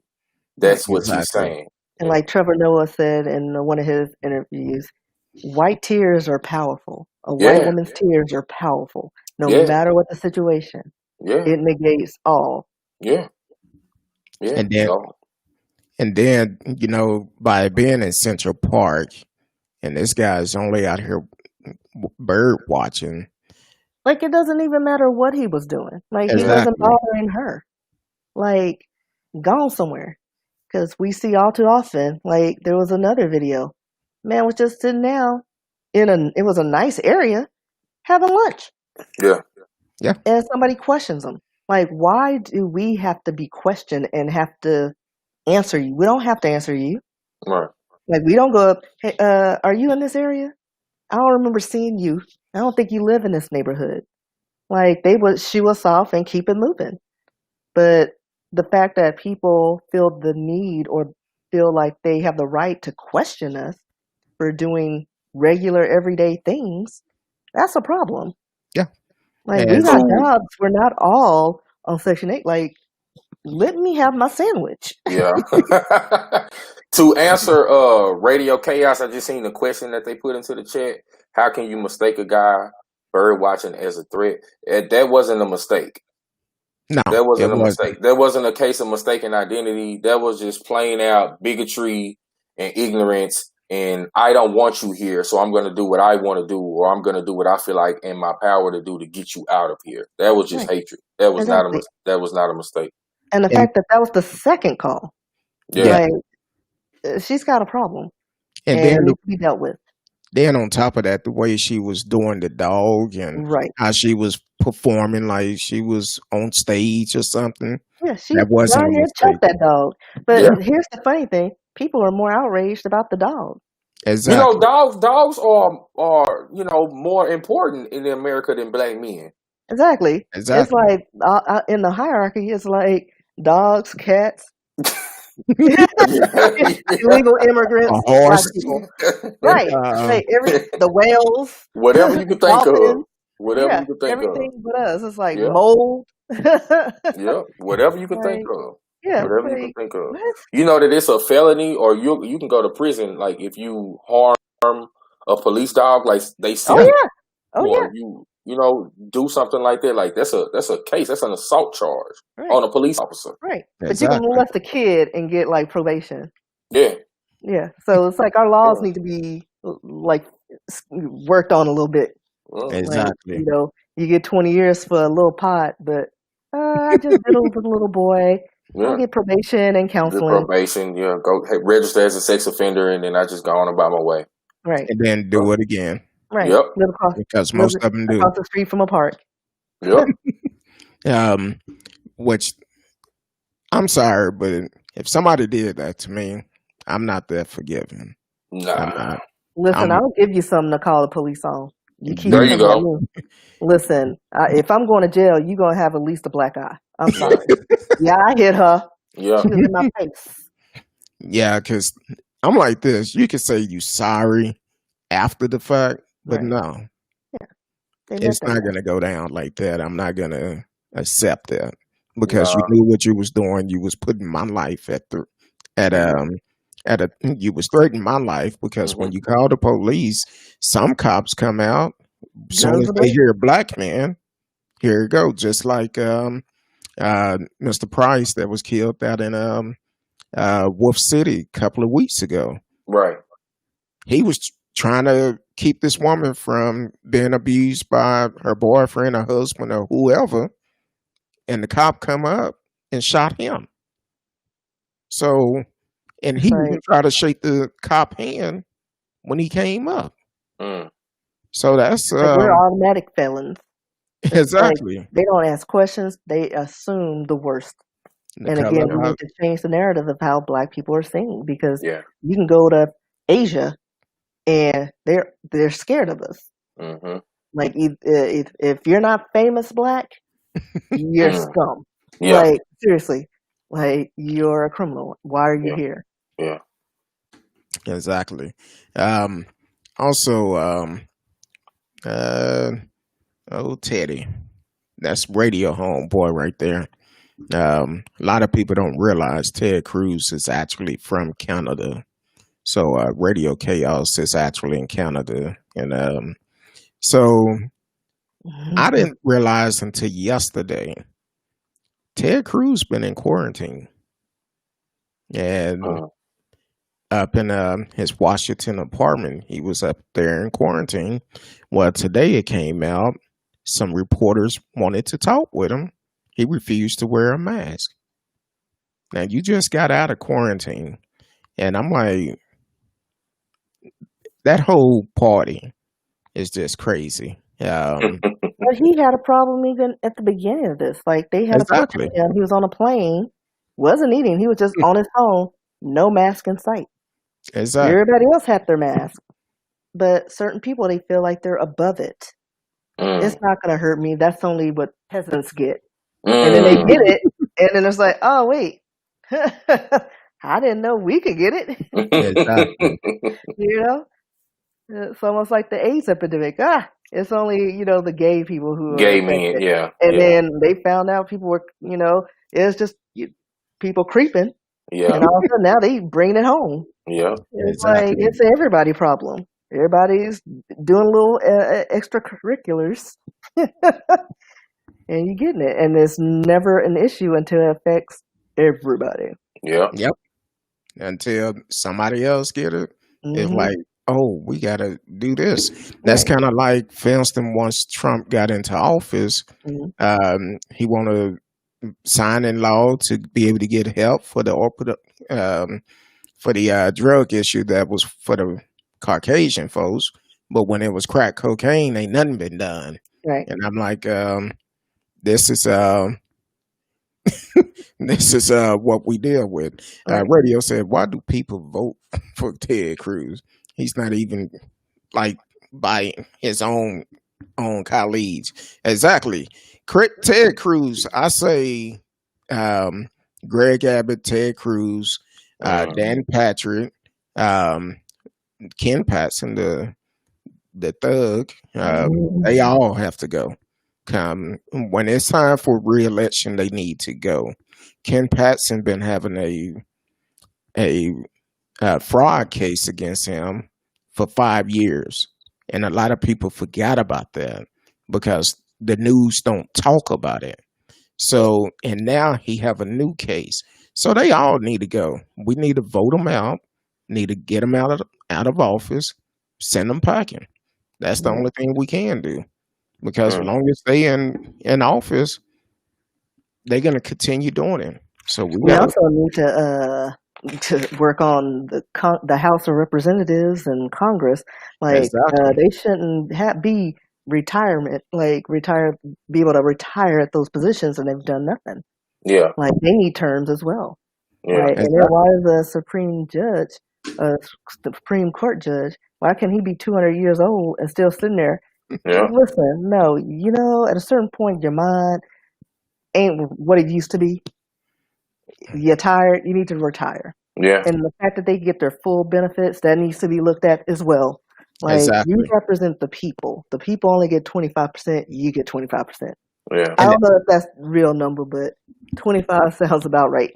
That's what she's saying. And like Trevor Noah said in one of his interviews, white tears are powerful. A white woman's tears are powerful. No matter what the situation. It negates all. And then, by being in Central Park, and this guy's only out here bird watching. Like, it doesn't even matter what he was doing. Like, he wasn't bothering her. Like, gone somewhere. Because we see all too often, like, there was another video. Man was just sitting down it was a nice area, having lunch. Yeah. And somebody questions him. Like, why do we have to be questioned and have to answer you? We don't have to answer you. Right. Like, we don't go up, "Hey, are you in this area? I don't remember seeing you. I don't think you live in this neighborhood." Like, they would shoo us off and keep it moving. But the fact that people feel the need or feel like they have the right to question us for doing regular everyday things, that's a problem. Yeah. Like, we got jobs. We're not all on Section 8. Like, let me have my sandwich. Yeah. To answer Radio Chaos, I just seen the question that they put into the chat. How can you mistake a guy bird watching as a threat? That wasn't a mistake. No, that wasn't a mistake. That wasn't a case of mistaken identity. That was just plain out bigotry and ignorance. And I don't want you here, so I'm going to do what I want to do, or I'm going to do what I feel like in my power to do to get you out of here. That was just hatred. That was not a mistake. And the fact that was the second call. Yeah. Like, she's got a problem. And then needs to be dealt with. Then on top of that, the way she was doing the dog and how she was performing like she was on stage or something. Yeah, she wasn't choked that dog. But here's the funny thing. People are more outraged about the dog. Exactly. Dogs are more important in America than black men. Exactly. It's like in the hierarchy, it's like dogs, cats, illegal immigrants, black people. Right. Like the whales. Whatever you can think of. Whatever you can think everything of. But us. It's like mold. Whatever you can think of. Yeah, whatever you can think of. What? You know that it's a felony, or you can go to prison. Like if you harm a police dog, like they say, you do something like that. Like that's a case. That's an assault charge on a police officer. Right, but you can molest a kid and get like probation. Yeah. So it's like our laws need to be like worked on a little bit. Exactly. Like, you get 20 years for a little pot, but I just did it with a little boy. Yeah. I'll get probation and counseling. Go register as a sex offender, and then I just go on about my way. Right. And then do it again. Right. Yep. Because most of them do. Across the street from a park. Yep. Which, I'm sorry, but if somebody did that to me, I'm not that forgiving. Nah. Listen, I'll give you something to call the police on. There you go. Listen, if I'm going to jail, you're going to have at least a black eye. I'm sorry. I hit her. Yeah. She was in my face. Yeah, because I'm like this. You can say you sorry after the fact, but no. Yeah. It's not going to go down like that. I'm not going to accept that because you knew what you was doing. You was putting my life you was threatening my life because when you call the police, some cops come out as soon as they hear a black man, Here you go. Just like Mr. Price that was killed out in Wolf City a couple of weeks ago. Right. He was trying to keep this woman from being abused by her boyfriend or husband or whoever, and the cop come up and shot him. So, and he Right. even tried to shake the cop hand when he came up. Mm. So that's Like we're automatic felons. It's like exactly they don't ask questions; they assume the worst. the And color. again, we need to change the narrative of how Black people are seen, because Yeah. you can go to Asia and they're scared of us. Mm-hmm. Like if you're not famous Black, you're Mm. scum. Yeah. Like seriously, like you're a criminal. Why are you Yeah. here? Yeah. Exactly. Also, oh Teddy, that's radio homeboy right there. A lot of people don't realize Ted Cruz is actually from Canada. So Radio Chaos is actually in Canada, and so I didn't realize until yesterday Ted Cruz been in quarantine and Mm. up in his Washington apartment. He was up there in quarantine. Well, today it came out. Some reporters wanted to talk with him. He refused to wear a mask. Now you just got out of quarantine, and I'm like, that whole party is just crazy. But he had a problem even at the beginning of this. Like they had a picture Exactly. of him. He was on a plane, wasn't eating. He was just on his phone, no mask in sight. Exactly. Everybody else had their mask, but certain people they feel like they're above it. It's Mm. not going to hurt me. That's only what peasants get. And then they get Mm. it, and then it's like, oh wait, I didn't know we could get it. Exactly. You know, it's almost like the AIDS epidemic. It's only the gay people who are Gay affected. men. Yeah. And Yeah. then they found out people were, it's just people creeping, Yeah. and all of a sudden now they bringing it home. Yeah. It's like Exactly. it's an everybody problem. Everybody's doing little extracurriculars, and you're getting it, and it's never an issue until it affects everybody. Yeah. Yep. Until somebody else get it, it's Hmm. like, oh, we gotta do this. That's Right. kind of like, for instance, once Trump got into office, Mhm. he wanted to sign in law to be able to get help for the drug issue that was for the Caucasian folks. But when it was crack cocaine, ain't nothing been done. Right. And I'm like, this is this is what we deal with. Right. Radio said, why do people vote for Ted Cruz? He's not even like by his own colleagues. Exactly. Ted Cruz, I say Greg Abbott, Ted Cruz, Mm. Dan Patrick, Ken Patson, the thug, they all have to go. When it's time for re-election, they need to go. Ken Patson been having a fraud case against him for 5 years, and a lot of people forgot about that because the news don't talk about it. So, and now he have a new case. So they all need to go. We need to vote them out. Need to get them out of office. Send them packing. That's the Right. only thing we can do. Because as Mm. long as they in office, they're gonna continue doing it. So we We gotta also need to work on the House of Representatives and Congress. Like exactly, they shouldn't be retirement, be able to retire at those positions, and they've done nothing. Yeah. Like they need terms as well. Yeah. Right. And then exactly, why is a Supreme Court judge, why can he be 200 years old and still sitting there? Yeah. Listen, no, at a certain point, your mind ain't what it used to be. You're tired, you need to retire. Yeah. And the fact that they get their full benefits, that needs to be looked at as well. Like, you exactly. represent the people. The people only get 25%, you get 25%. Yeah. I And don't know if that's the real number, but 25 sounds about right.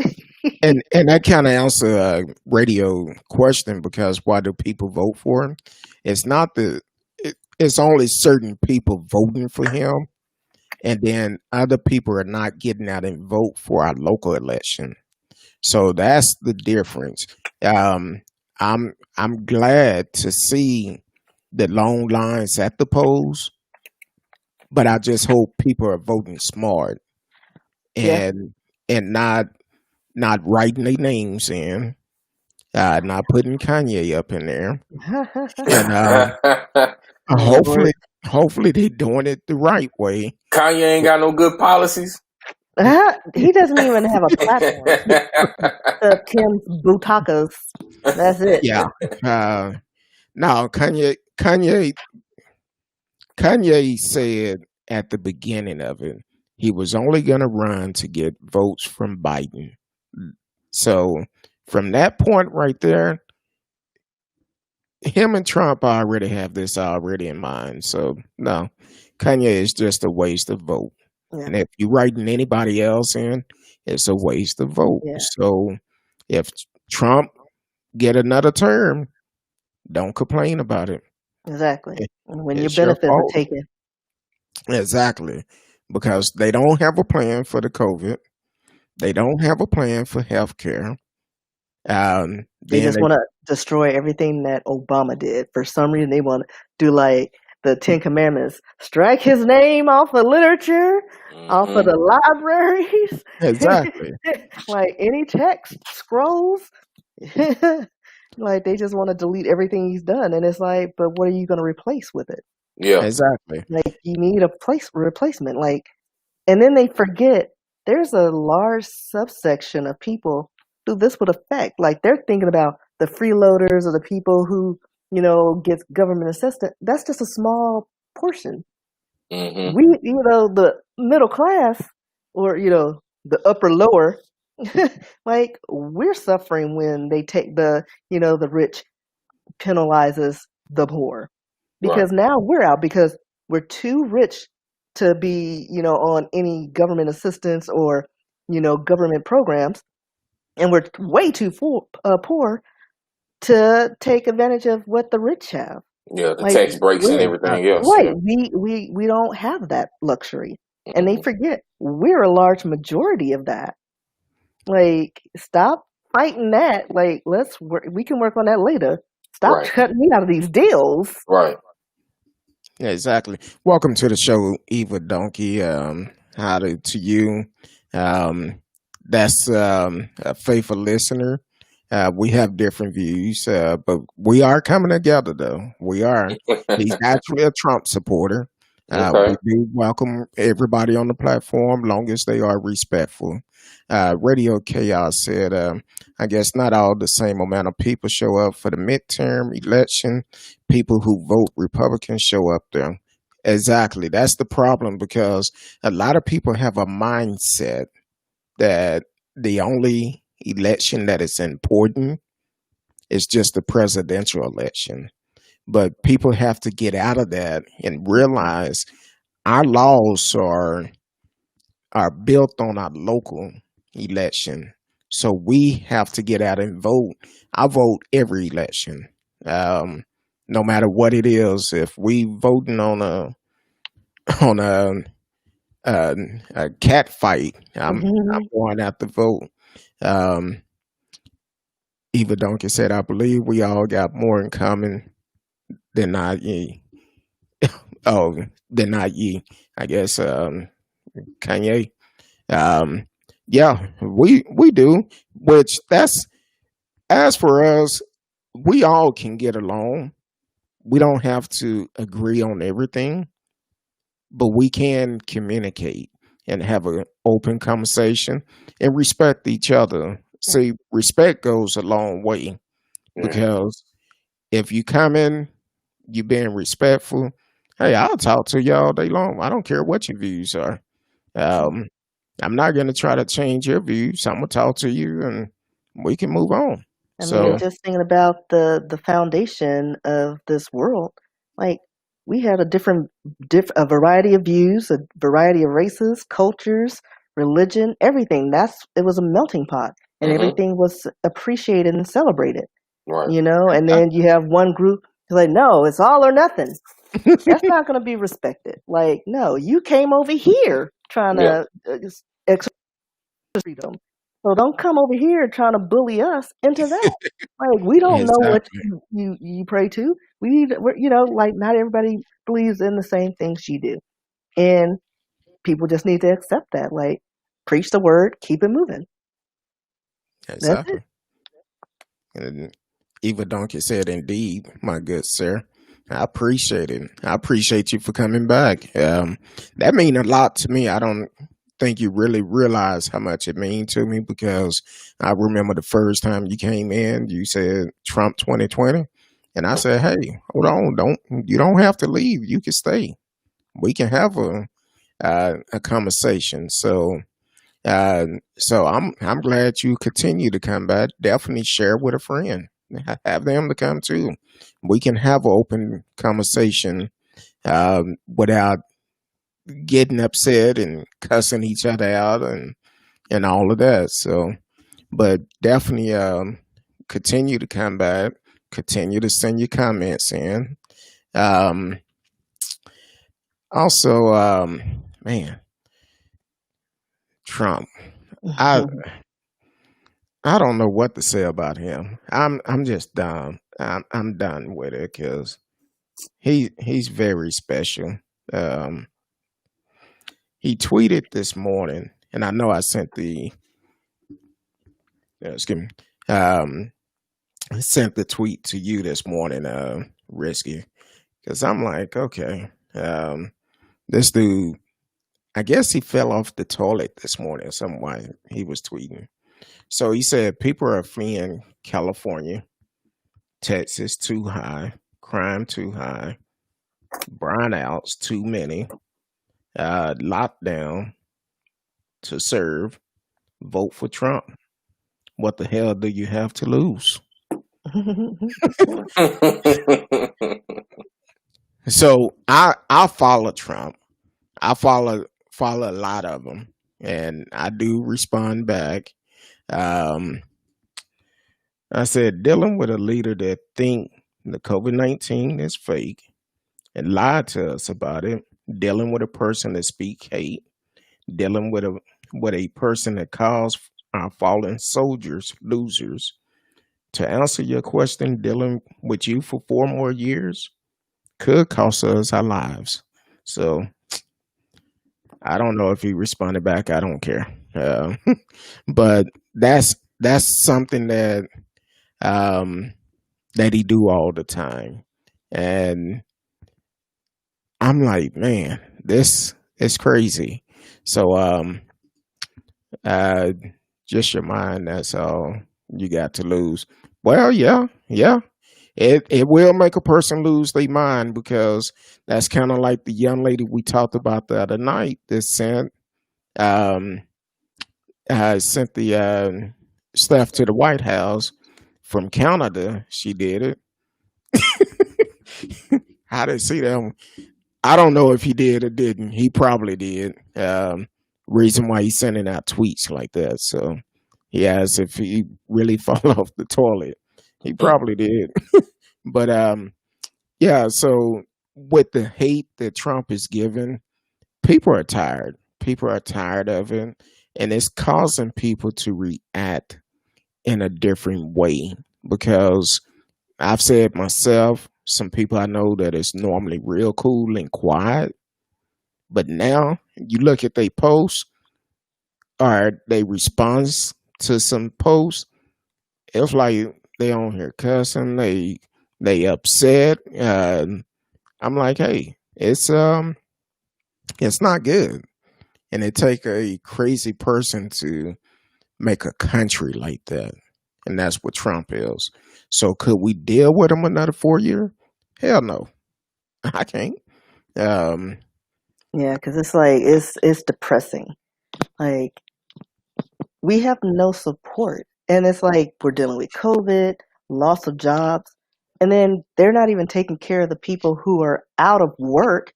and that kind of answer a radio question, because why do people vote for him? It's not it's only certain people voting for him, and then other people are not getting out and vote for our local election. So that's the difference. Um, I'm glad to see the long lines at the polls, but I just hope people are voting smart Yeah. and not writing their names in, not putting Kanye up in there, and Oh Lord. hopefully they're doing it the right way. Kanye ain't got no good policies. He doesn't even have a platform. Tim's Butakas. That's it. Yeah. Now Kanye said at the beginning of it he was only going to run to get votes from Biden. So from that point right there, him and Trump already have this already in mind. So no, Kanye is just a waste of vote. Yeah. And if you're writing anybody else in, it's a waste of vote. Yeah. So if Trump get another term, don't complain about it. Exactly. When your It's your benefits are fault. taken. Exactly. Because they don't have a plan for the COVID. They don't have a plan for health care. They Then just want to destroy everything that Obama did. For some reason, they want to do like the Ten Commandments, strike his name off of literature, off of the libraries, exactly. like any text scrolls. Like they just want to delete everything he's done, and it's like, but what are you going to replace with it? Yeah. Exactly. Like you need a replacement. Like, and then they forget there's a large subsection of people who this would affect. Like they're thinking about the freeloaders or the people who, get government assistance. That's just a small portion. Mm-hmm. We, the middle class or, the upper lower, like we're suffering when they take the rich penalizes the poor because now we're out because we're too rich to be, on any government assistance or, government programs. And we're way too poor to take advantage of what the rich have. Yeah, the Like tax breaks and everything else. right, Yeah. we don't have that luxury, and they forget we're a large majority of that. Like, stop fighting that. Like, let's work. We can work on that later. Stop cutting me out of these deals. Right. Yeah, exactly. Welcome to the show, Eva Donkey. Howdy to you. That's a faithful listener. We have different views, but we are coming together, though. We are. He's actually a Trump supporter. We do welcome everybody on the platform, long as they are respectful. Radio Chaos said, I guess not all the same amount of people show up for the midterm election. People who vote Republican show up there. Exactly. That's the problem because a lot of people have a mindset that the only election that is important is just the presidential election. But people have to get out of that and realize our laws are built on our local election. So we have to get out and vote. I vote every election, no matter what it is. If we voting on a cat fight, I'm going out to vote. Eva Donkey said, I believe we all got more in common than not ye. Than not ye. I guess Kanye. Yeah, we do. Which that's as for us, we all can get along. We don't have to agree on everything, but we can communicate and have an open conversation and respect each other. See, respect goes a long way because if you come in, you being respectful. Hey, I'll talk to you all day long. I don't care what your views are. I'm not going to try to change your views. I'm going to talk to you and we can move on. I mean, just thinking about the foundation of this world, like we had a variety of views, a variety of races, cultures, religion, everything. It was a melting pot, and everything was appreciated and celebrated. Right. And then you have one group who's like, no, it's all or nothing. That's not going to be respected. Like, no, you came over here trying Yeah. to exercise freedom. So don't come over here trying to bully us into that. Like, we don't know what Exactly. you pray to. Like, not everybody believes in the same things you do. And people just need to accept that. Like, preach the word, keep it moving. That's it. Exactly. And Eva Donkey said, "Indeed, my good sir." I appreciate it. I appreciate you for coming back. That means a lot to me. I don't think you really realize how much it means to me because I remember the first time you came in, you said Trump 2020. And I said, hey, hold on, you don't have to leave. You can stay. We can have a conversation. So I'm glad you continue to come back. Definitely share with a friend. Have them to come too. We can have an open conversation without getting upset and cussing each other out and all of that. So, but definitely continue to come back. Continue to send your comments in. Um, also, man, Trump. I I don't know what to say about him. I'm just done. I'm done with it because he's very special. Um, he tweeted this morning, and I know I sent the excuse me, I sent the tweet to you this morning, Risky, because I'm like, okay, this dude. I guess he fell off the toilet this morning. Some why he was tweeting. So he said people are fleeing California, Texas too high, crime too high, brownouts too many, lockdown to serve, vote for Trump. What the hell do you have to lose? So I follow Trump. I follow a lot of them, and I do respond back. Um, I said dealing with a leader that think the COVID-19 is fake and lied to us about it. Dealing with a person that speak hate. Dealing with a person that calls our fallen soldiers losers. To answer your question, dealing with you for 4 more years could cost us our lives. So I don't know if he responded back. I don't care. But that's something um, that he do all the time, and I'm like, man, this is crazy. So uh, just your mind. That's all you got to lose. Well, yeah. It will make a person lose their mind because that's kind of like the young lady we talked about the other night that um sent the stuff to the White House from Canada. She did it. I didn't see that one. I don't know if he did or didn't. He probably did. Reason why he's sending out tweets like that. So he asked if he really fall off the toilet. He probably did. But yeah, so with the hate that Trump is giving, people are tired. People are tired of it. And it's causing people to react in a different way because I've said myself, some people I know that is normally real cool and quiet, but now you look at their posts or they response to some posts, it's like they on here cussing, they upset. I'm like, hey, it's not good, and it take a crazy person to make a country like that, and that's what Trump is. So could we deal with him another 4 year? Hell no, I can't. Um, Yeah, because it's like it's depressing. Like, we have no support, and it's like we're dealing with COVID, loss of jobs, and then they're not even taking care of the people who are out of work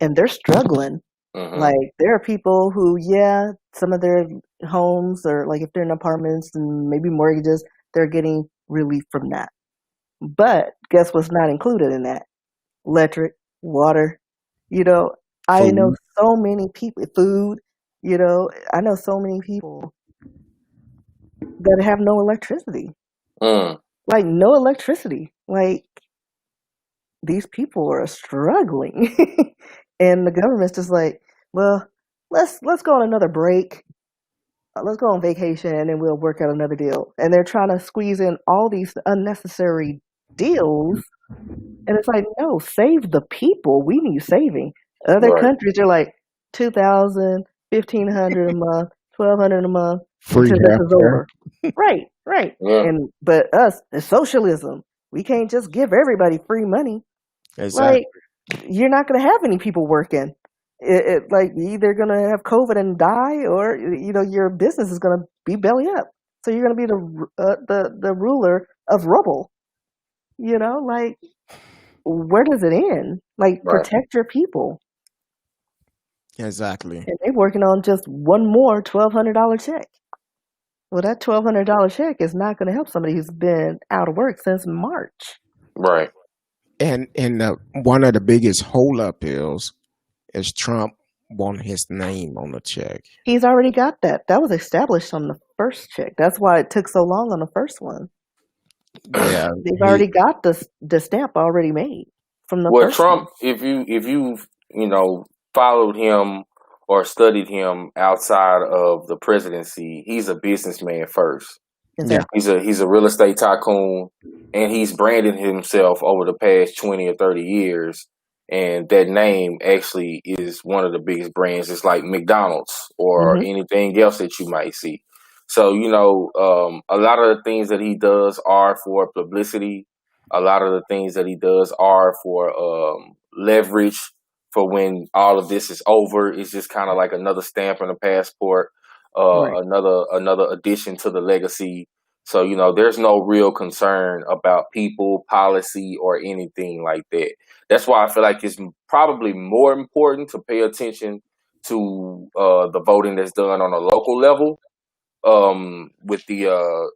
and they're struggling. Mhm. Like, there are people who, yeah, some of their homes, or like if they're in apartments and maybe mortgages, they're getting relief from that. But guess what's not included in that? Electric, water. You know, I know Food. so many people, food, I know so many people that have no electricity. Mm. Like, no electricity. Like, these people are struggling. And the government's just like, well, let's go on another break. Let's go on vacation and we'll work out another deal. And they're trying to squeeze in all these unnecessary deals. And it's like, no, save the people. We need saving. Other Right. countries are like 2,000, 1,500 a month, 1,200 a month Free until this is healthcare. over. Right. Yeah. But us, it's socialism. We can't just give everybody free money. Exactly. Like, you're not going to have any people working. Like, you're either going to have COVID and die, or your business is going to be belly up. So you're going to be the ruler of rubble. Like, where does it end? Like, Right. protect your people. Exactly. And they're working on just one more $1,200 check. Well, that $1,200 check is not going to help somebody who's been out of work since March. Right. And one of the biggest holdup is Trump want his name on the check. He's already got that. That was established on the first check. That's why it took so long on the first one. Yeah. They've already got the stamp already made from the Well, first Trump, one. if you've followed him or studied him outside of the presidency, he's a businessman first. Exactly. He's a real estate tycoon, and he's branded himself over the past 20 or 30 years. And that name actually is one of the biggest brands. It's like McDonald's or Hmm. anything else that you might see. So, a lot of the things that he does are for publicity. A lot of the things that he does are for leverage for when all of this is over. It's just kind of like another stamp on the passport, Right. another addition to the legacy. So, there's no real concern about people, policy, or anything like that. That's why I feel like it's probably more important to pay attention to the voting that's done on a local level, with the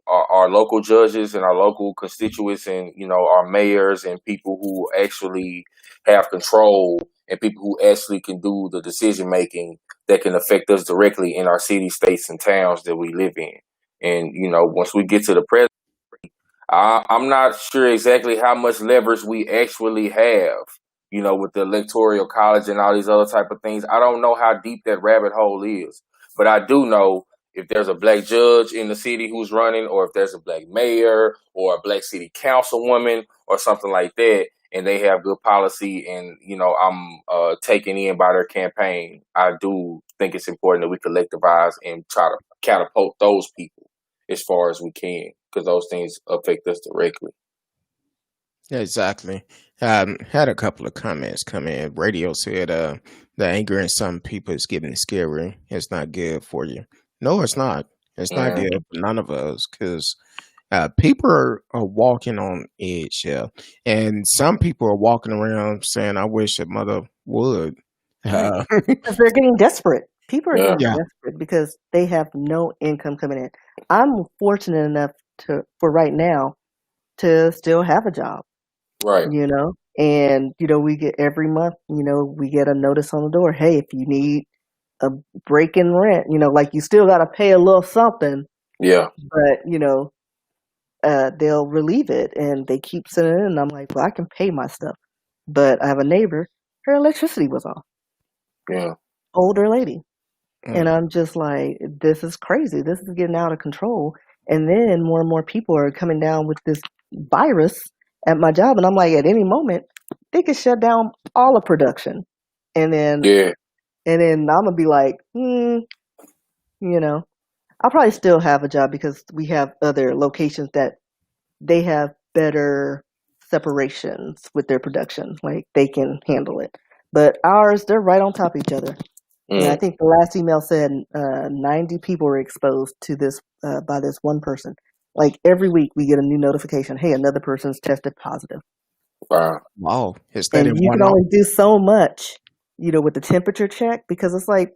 our local judges and our local constituents, and our mayors and people who actually have control, and people who actually can do the decision making that can affect us directly in our cities, states, and towns that we live in. And once we get to the president, I'm not sure exactly how much leverage we actually have, with the electoral college and all these other type of things. I don't know how deep that rabbit hole is, but I do know if there's a black judge in the city who's running, or if there's a black mayor or a black city councilwoman or something like that, and they have good policy, and I'm taken in by their campaign, I do think it's important that we collectivize and try to catapult those people as far as we can, because those things affect us directly. Exactly. Had a couple of comments come in. Radio said the anger in some people is getting scary. It's not good for you. No, it's not. It's not good for none of us, because people are walking on edge here. And some people are walking around saying, I wish a mother would. Because they're getting desperate. People are Yeah. getting desperate because they have no income coming in. I'm fortunate enough for right now to still have a job, Right. and we get every month, we get a notice on the door. Hey, if you need a break in rent, like, you still got to pay a little something, Yeah. but they'll relieve it, and they keep sending it in. And I'm like, well, I can pay my stuff, but I have a neighbor, her electricity was off, Yeah. older lady. And Mm. I'm just like, this is crazy. This is getting out of control. And then more and more people are coming down with this virus at my job. And I'm like, at any moment, they could shut down all of production. And then Yeah. I'm going to be like, I'll probably still have a job because we have other locations that they have better separations with their production. Like, they can handle it. But ours, they're right on top of each other. And I think the last email said 90 people were exposed to this by this one person. Like, every week we get a new notification. Hey, another person's tested positive. Wow. Wow. Is that And in you one can only do so much, with the temperature check, because it's like,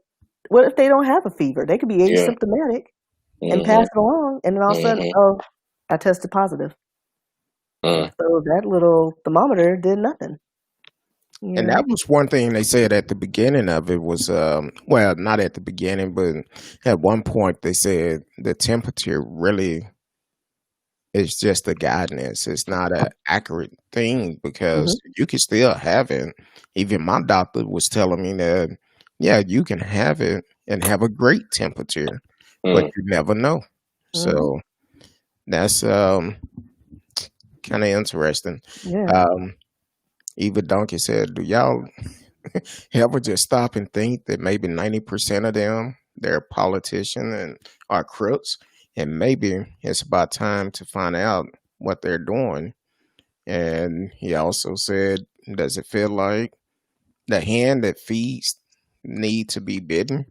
what if they don't have a fever? They could be Yeah. asymptomatic and pass it along, and then all of a sudden, oh, I tested positive. Mm. So that little thermometer did nothing. And Yeah. that was one thing they said at the beginning of it was, well, not at the beginning, but at one point they said the temperature really is just a guidance. It's not an accurate thing because Hmm. you can still have it. Even my doctor was telling me that, yeah, you can have it and have a great temperature, but Mm. you never know. Hmm. So that's kind of interesting. Yeah. Um, Eva Donkey said, "Do y'all ever just stop and think that maybe 90% of them, they're politicians and are crooks, and maybe it's about time to find out what they're doing?" And he also said, "Does it feel like the hand that feeds need to be bitten?"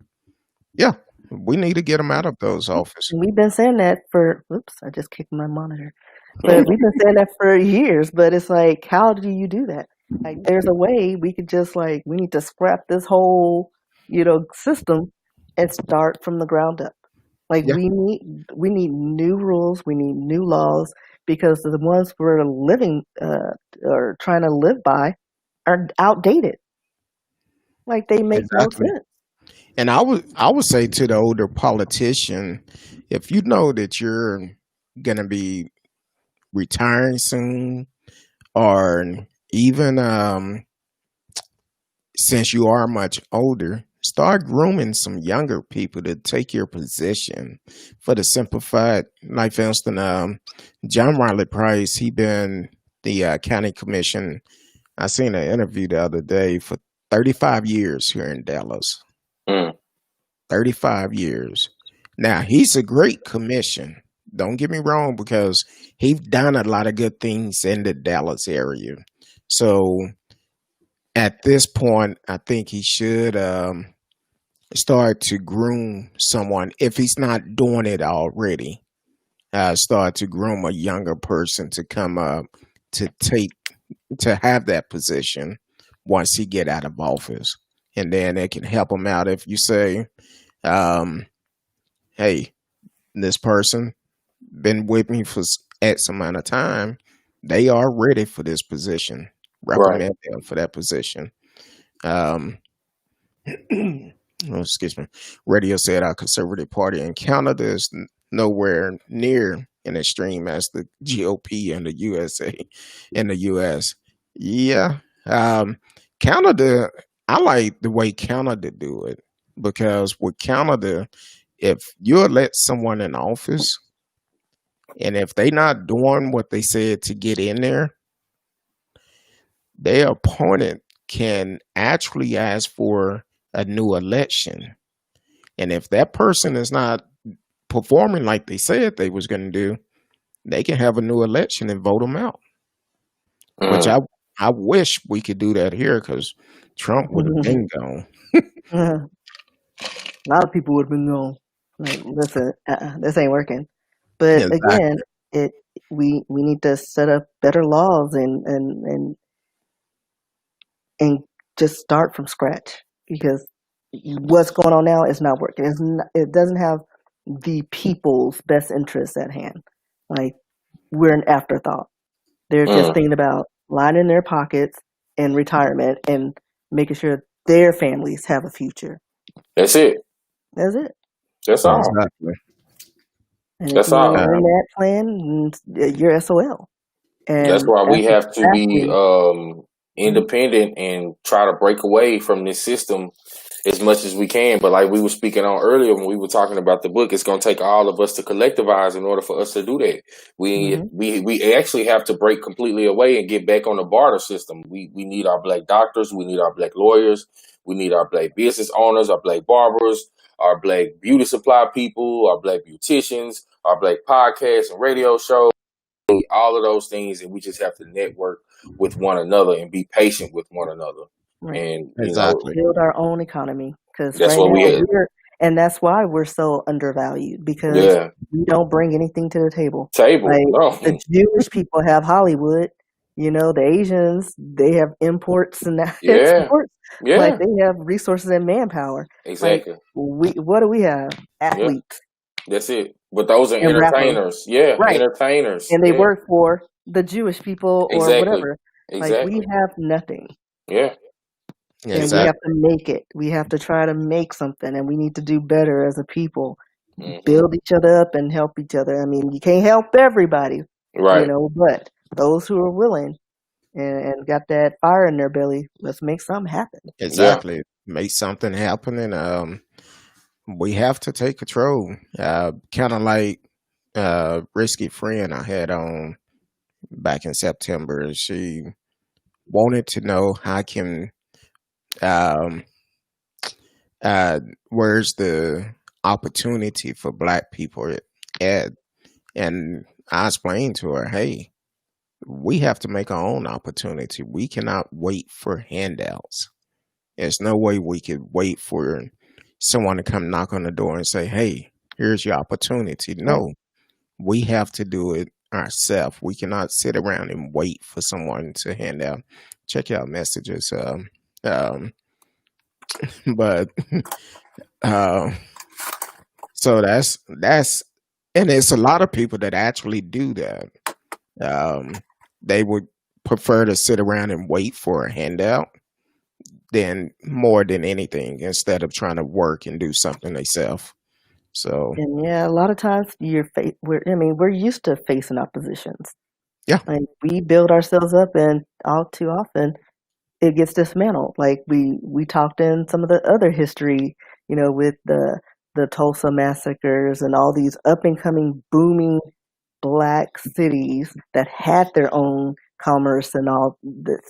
Yeah, we need to get them out of those office. And we've been saying that for, oops, I just kicked my monitor. But we've been saying that for years. But it's like, how do you do that? Like, there's a way we could just like, we need to scrap this whole, system and start from the ground up. Like, Yeah, we need new rules, we need new laws because the ones we're living or trying to live by are outdated. Like, they make no exactly. sense. And I would say to the older politician, if you know that you're gonna be retiring soon, or even since you are much older, start grooming some younger people to take your position. For the simple fact, like for instance, John Riley Price, he been the county commission. I seen an interview the other day for 35 years here in Dallas. Mm. 35 years. Now he's a great commission. Don't get me wrong, because he's done a lot of good things in the Dallas area. So at this point, I think he should start to groom someone if he's not doing it already. Start to groom a younger person to come up to take to have that position once he get out of office, and then it can help him out. If you say, um, "Hey, this person been with me for X amount of time, they are ready for this position. Right. Recommend them for that position." Um, oh, excuse me. Radio said our conservative party in Canada is nowhere near an extreme as the GOP in the USA. In the US, yeah. Canada, I like the way Canada do it, because with Canada, if you let someone in office and if they not doing what they said to get in there, their opponent can actually ask for a new election. And if that person is not performing like they said they was going to do, they can have a new election and vote them out. Which Mm. I wish we could do that here, because Trump would have been gone. A lot of people would have been going, like, listen, this ain't working. But again, Exactly. it we need to set up better laws and just start from scratch because what's going on now is not working. It doesn't have the people's best interests at hand. Like, we're an afterthought. They're just Mm. thinking about lining their pockets and retirement and making sure their families have a future. That's it. That's it. That's all. Exactly. And if That's you ain't all. in Um, that plan, you're SOL. That's And why we that's have to be exactly. Mhm. independent and try to break away from this system as much as we can. But like we were speaking on earlier when we were talking about the book, it's going to take all of us to collectivize in order for us to do that. We Mhm. we actually have to break completely away and get back on the barter system. We need our black doctors, we need our black lawyers, we need our black business owners, our black barbers, our black beauty supply people, our black beauticians, our black podcasts and radio shows, all of those things, and we just have to network with one another and be patient with one another. Right. And exactly. Build our own economy because that's right what we now had. and that's why we're so undervalued because Yeah, we don't bring anything to the table. table. Like, No, the Jewish people have Hollywood, the Asians, they have imports and yeah, exports. Like, yeah, they have resources and manpower. Like, exactly. what do we have? Yeah, Athletes that's it. But those are and rappers. entertainers. Yeah, Right. entertainers. And they Yeah, work for the Jewish people or exactly, whatever. Like, we exactly. have nothing. Yeah, And we Exactly. have to make it. We have to try to make something, and we need to do better as a people. Hmm. Build each other up and help each other. I mean, you can't help everybody, Right. but those who are willing and got that fire in their belly, let's make something happen. Yeah. Exactly. Make something happen, and we have to take control. Kind of like risky friend I had on back in September. She wanted to know how can um where's the opportunity for black people at, and I explained to her, hey, we have to make our own opportunity. We cannot wait for handouts. There's no way we could wait for someone to come knock on the door and say, hey, here's your opportunity. Right. No, we have to do it ourselves. We cannot sit around and wait for someone to hand out. Check out messages. Um, but uh, so that's, and it's a lot of people that actually do that. They would prefer to sit around and wait for a handout than more than anything instead of trying to work and do something themselves. So And yeah, a lot of times we're used to facing oppositions. yeah, Like we build ourselves up, and all too often it gets dismantled. Like we talked in some of the other history, with the Tulsa massacres and all these up and coming booming black cities that had their own commerce and all this,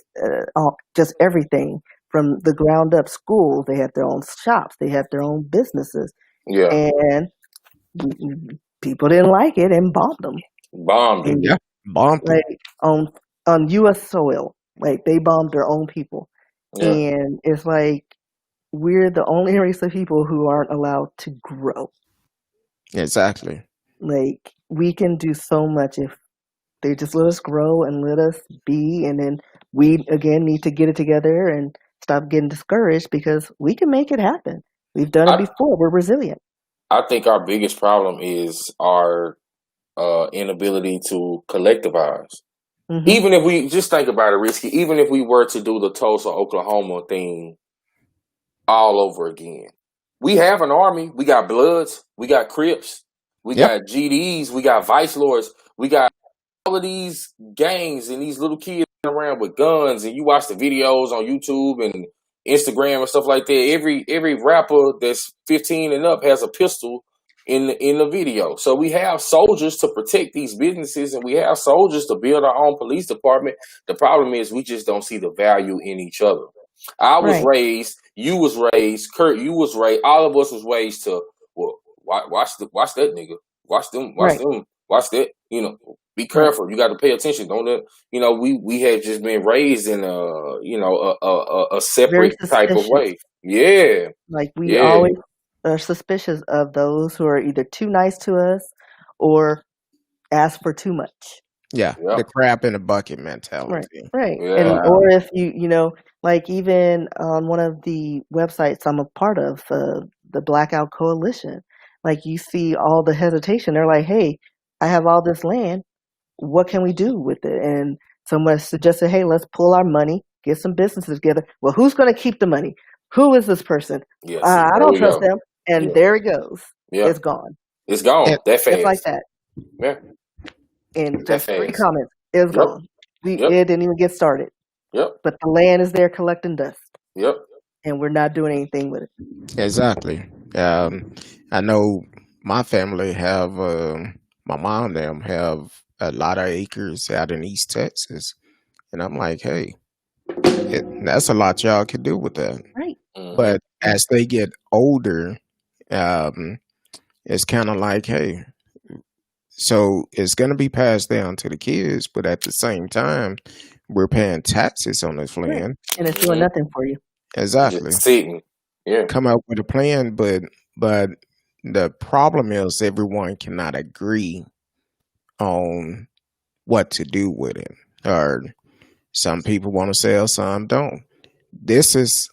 all just everything from the ground up. Schools, they had their own shops, they had their own businesses, Yeah. and people didn't like it and bombed them. Bombed it. And yeah, bumped them. like on U.S. soil, like they bombed their own people, Yeah. and it's like we're the only race of people who aren't allowed to grow. Exactly. Like we can do so much if they just let us grow and let us be, and then we again need to get it together and stop getting discouraged because we can make it happen. We've done it I before. We're resilient. I think our biggest problem is our inability to collectivize. Hmm. Even if we just think about it, Risky, even if we were to do the Tulsa, Oklahoma thing all over again, we have an army. We got Bloods. We got Crips. We Yep. got GDs. We got Vice Lords. We got all of these gangs and these little kids around with guns, and you watch the videos on YouTube and Instagram and stuff like that. Every rapper that's 15 and up has a pistol in the video. So we have soldiers to protect these businesses, and we have soldiers to build our own police department. The problem is we just don't see the value in each other. I was Right. raised, you was raised, Kurt, you was raised, all of us was raised to, well, watch that nigga, watch Right. them, watch that. Be Right. careful. You got to pay attention. Don't let, we have just been raised in a Very separate type of suspicious. way. Yeah, Like we yeah, always are suspicious of those who are either too nice to us or ask for too much. Yeah, yeah, the crab in the bucket Right, mentality. right. And yeah, or if like even on one of the websites I'm a part of, the Blackout Coalition, like you see all the hesitation. They're like, "Hey, I have all this land. What can we do with it?" And someone suggested, "Hey, let's pull our money, get some businesses together." Well, who's going to keep the money? Who is this person? yeah. See, I there don't we trust go. them. And Yeah, there it goes. yeah. It's gone. It's gone And that Just like fast. that. Yeah, In that just three fast. comments, it's Yep, gone. yep, It didn't even get started. yep, But the land is there collecting dust, yep. and we're not doing anything with it. exactly. I know my family have my mom and them have a lot of acres out in East Texas, and I'm like, hey, that's a lot y'all could do with that. Right. Hmm. But as they get older, um, it's kind of like, hey, so it's going to be passed down to the kids, but at the same time, we're paying taxes on this Right. land. And it's doing Hmm. nothing for you. Exactly. Just sitting. Yeah, Come up with a plan, but the problem is everyone cannot agree on what to do with it. Or some people want to sell, some don't. This is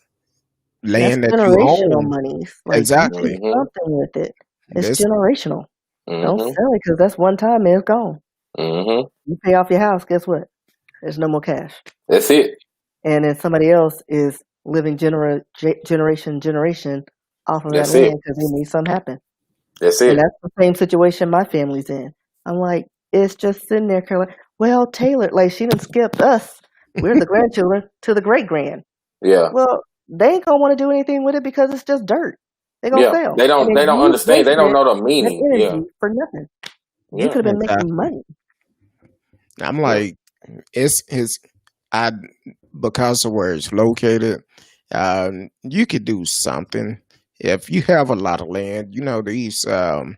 And that's land that you generational own. monies. Like you do Exactly. hmm, something with it. It's This generational. Don't hmm, sell it because that's one time and it's gone. hmm. You pay off your house, guess what? There's no more cash. That's it. And then somebody else is living generation off of that That's it. land because they made something happen. That's And it. that's the same situation my family's in. I'm like, it's just sitting there kind of like, well, Taylor, like she done skipped us. We're the grandchildren to the great grand. Yeah. Well, they ain't gonna want to do anything with it because it's just dirt. They're gonna Yeah. sell. They And don't. then They don't you understand. They don't wasted know the that meaning. Yeah. energy for nothing. You Yeah. could have been making Exactly. money. I'm Yeah. like, it's I because of where it's located. You could do something if you have a lot of land. You know these um,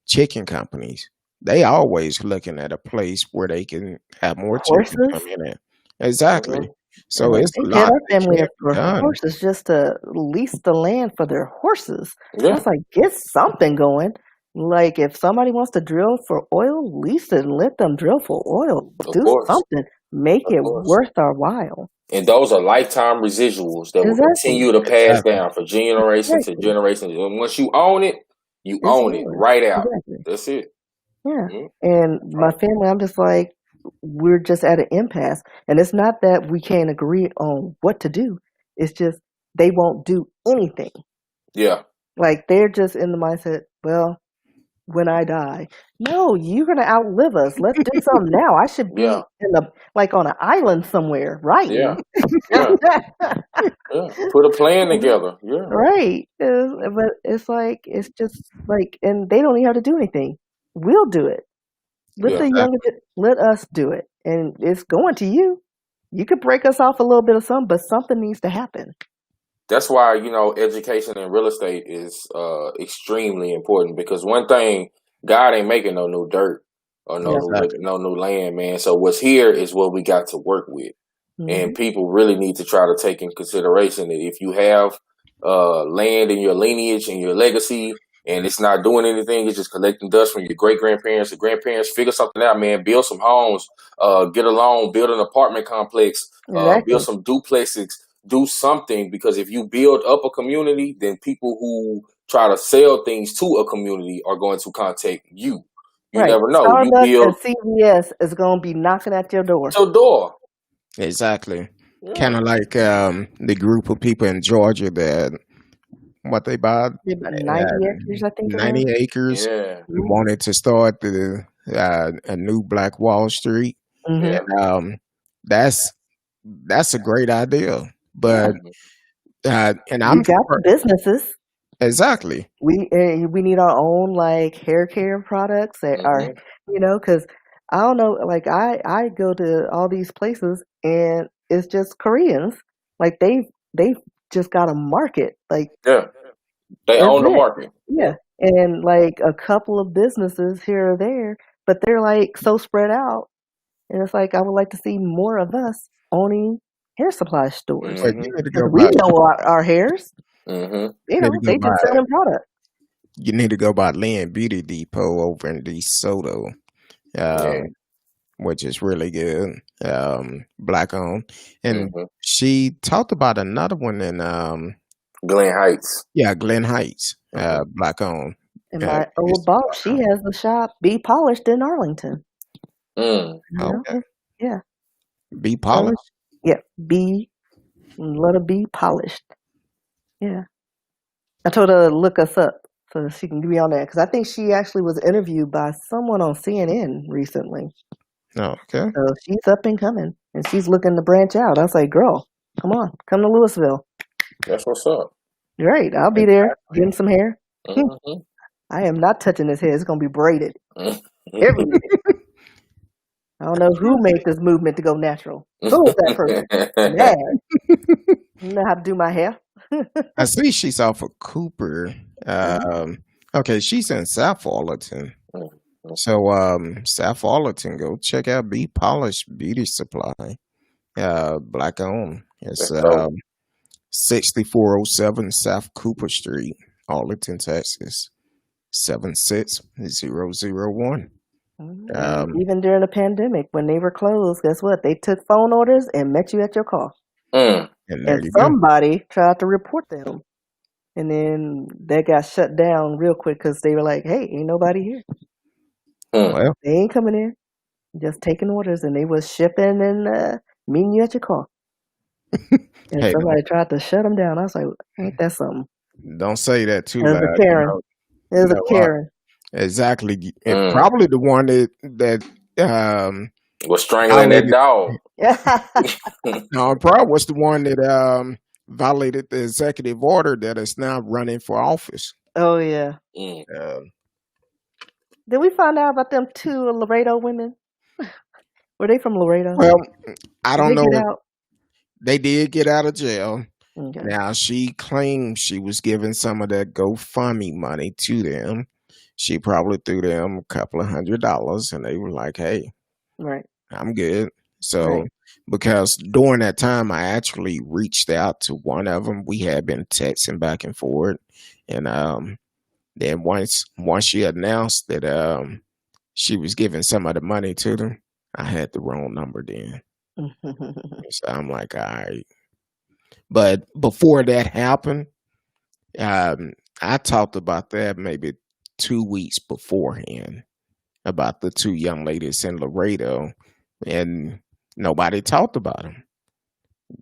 chicken companies. They always looking at a place where they can have more chicken Horses. come in. Exactly. Mhm. So Like it's they a hit lot our that family can up be for done. horses just to lease the land for their horses. I Yeah. was like, get something going. Like if somebody wants to drill for oil, lease it and let them drill for oil. Of Do course. something. Make Of it course. worth our while. And those are lifetime residuals that will Exactly. continue to pass Exactly. down for generation to Exactly. generation. And once you own it, you It's own it yours. right out. Exactly. That's it. Yeah. Mhm. And my Right. family, I'm just like, we're just at an impasse. And it's not that we can't agree on what to do. It's just they won't do anything. Yeah. Like they're just in the mindset, well, when I die. No, you're gonna outlive us. Let's do something now. I should be Yeah. in the like on an island somewhere Yeah. writing. Yeah. Yeah. Put a plan together. Yeah. Right. But it's like it's just like and they don't even have to do anything. We'll do it. Let Yeah. the younger let us do it. And it's going to you. You could break us off a little bit of something, but something needs to happen. That's why, education in real estate is extremely important, because one thing, God ain't making no new dirt or Yeah. Exactly. no new land, man. So what's here is what we got to work with. And Hmm. people really need to try to take in consideration that if you have land in your lineage and your legacy and it's not doing anything, it's just collecting dust from your great grandparents or grandparents, figure something out, man. Build some homes, get a loan, build an apartment complex, build Exactly. some duplexes, do something, because if you build up a community, then people who try to sell things to a community are going to contact you. You Right. never know. You Starbucks and build CVS is gonna be knocking at your door. your door. Exactly. Yeah. Kind of like the group of people in Georgia that what they bought About 90 acres, I think it 90 was. acres Yeah. wanted to start a new Black Wall Street, Hmm. Yeah. and that's a great idea. But and We I'm got the businesses. exactly We need our own like hair care products that are, Mhm. because I don't know, like I go to all these places and it's just Koreans, like they've just got a market, like Yeah. They that's own the it, market. yeah, and like a couple of businesses here or there, but they're like so spread out, and it's like I would like to see more of us owning hair supply stores but you Mhm. need to because go we buy know our hairs, Mhm. you need to go they just buy selling product. you need to go buy Lynn Beauty Depot over in DeSoto, Yeah. um, which is really good, black owned. And Mhm. she talked about another one in Glen Heights. yeah, Glen Heights, Mhm. black owned. And Uh, my beauty old boss, she supply. has the shop Be Polished in Arlington. Mm. Okay, Yeah. be So polished. yeah, be let her be polished. Yeah. I told her to look us up so she can be on that because I think she actually was interviewed by someone on CNN recently. Okay, So she's up and coming, and she's looking to branch out. I was like, girl, come on, come to Louisville. That's what's up. Great, I'll be there exactly. getting some hair. Mhm. I am not touching his hair. It's gonna be braided. Mhm. Period. I don't know who made this movement to go natural. Who is that person? Mad. You know how to do my hair. I see she's off of Cooper. Mhm. Okay, she's in South Arlington. So South Arlington, go check out Be Polished Beauty Supply. Black owned. It's That's dope. 6407 South Cooper Street, Arlington, Texas 76001. And even during the pandemic, when they were closed, guess what? They took phone orders and met you at your car. Mm. And there And you go. somebody tried to report them. And then that got shut down real quick because they were like, hey, ain't nobody here. Mm. Well, They ain't coming in. Just taking orders. And they was shipping and meeting you at your car. And Hey, somebody tried to shut him down. I was like, ain't that something? don't say that too It was loud. a Karen. It was a Karen. Exactly. And probably the one that was strangling that dog. no, probably was the one that violated the executive order that is now running for office. Oh yeah. Did we find out about them 2 Laredo women? Were they from Laredo? Well, I don't Did they know. get out? They did get out of jail. Okay. Now she claims she was giving some of that GoFundMe money to them. She probably threw them a couple of $100, and they were like, "Hey, Right. I'm good." So, Right. because during that time, I actually reached out to one of them. We had been texting back and forth, and then once she announced that she was giving some of the money to them, I had the wrong number then. So I'm like, all right. But before that happened, I talked about that maybe 2 weeks beforehand about the 2 young ladies in Laredo, and nobody talked about them.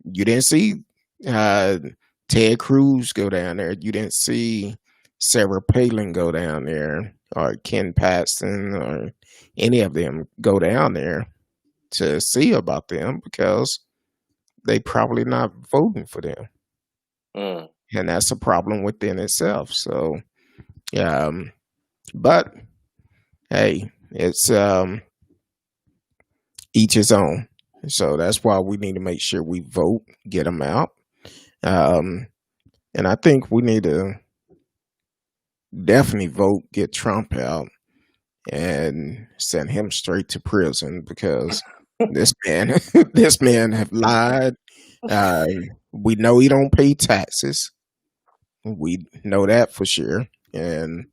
You didn't see Ted Cruz go down there. You didn't see Sarah Palin go down there, or Ken Paxton, or any of them go down there to see about them because they probably not voting for them. And that's a problem within itself. So, but hey, it's each his own. So that's why we need to make sure we vote, get them out. And I think we need to definitely vote, get Trump out, and send him straight to prison because this man have lied. We know he don't pay taxes. We know that for sure, and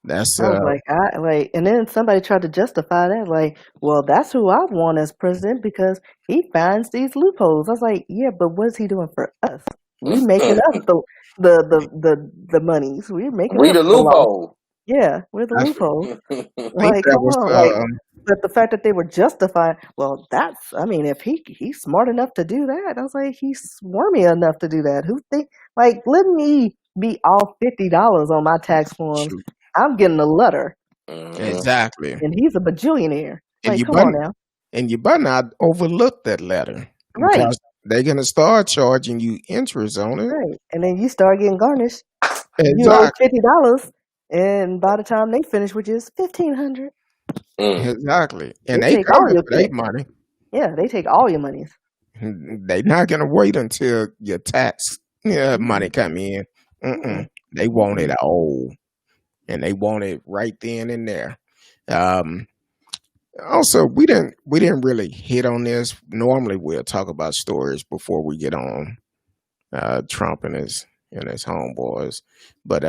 that's I was like, and then somebody tried to justify that, like, well, that's who I want as president because he finds these loopholes. I was like, yeah, but what is he doing for us? We making up the monies. We're making We up the the law. loophole. Yeah, we're the loophole. Like, come on, like, but the fact that they were justifying, well, I mean, if he's smart enough to do that, I was like, he's swarmy enough to do that. Who think, like, let me be all $50 on my tax forms. shoot. I'm getting a letter. Exactly. And he's a bajillionaire. And Like, come on now. And you better not overlook that letter. Right. Because they're going to start charging you interest on it. Right. And then you start getting garnished. Exactly. You owe $50. And by the time they finish, which is $1,500. Exactly. And they they coming for their money. Yeah, they take all your monies. They're not going to wait until your tax money come in. They want it all. And they want it right then and there. Also, we didn't really hit on this. Normally, we'll talk about stories before we get on Trump and his homeboys. But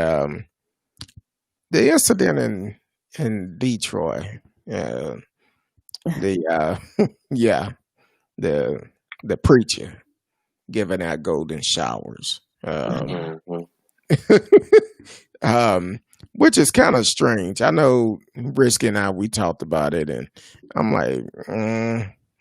the incident in Detroit, the preacher giving out golden showers. Which is kind of strange. I know Risky and I, we talked about it, and I'm like,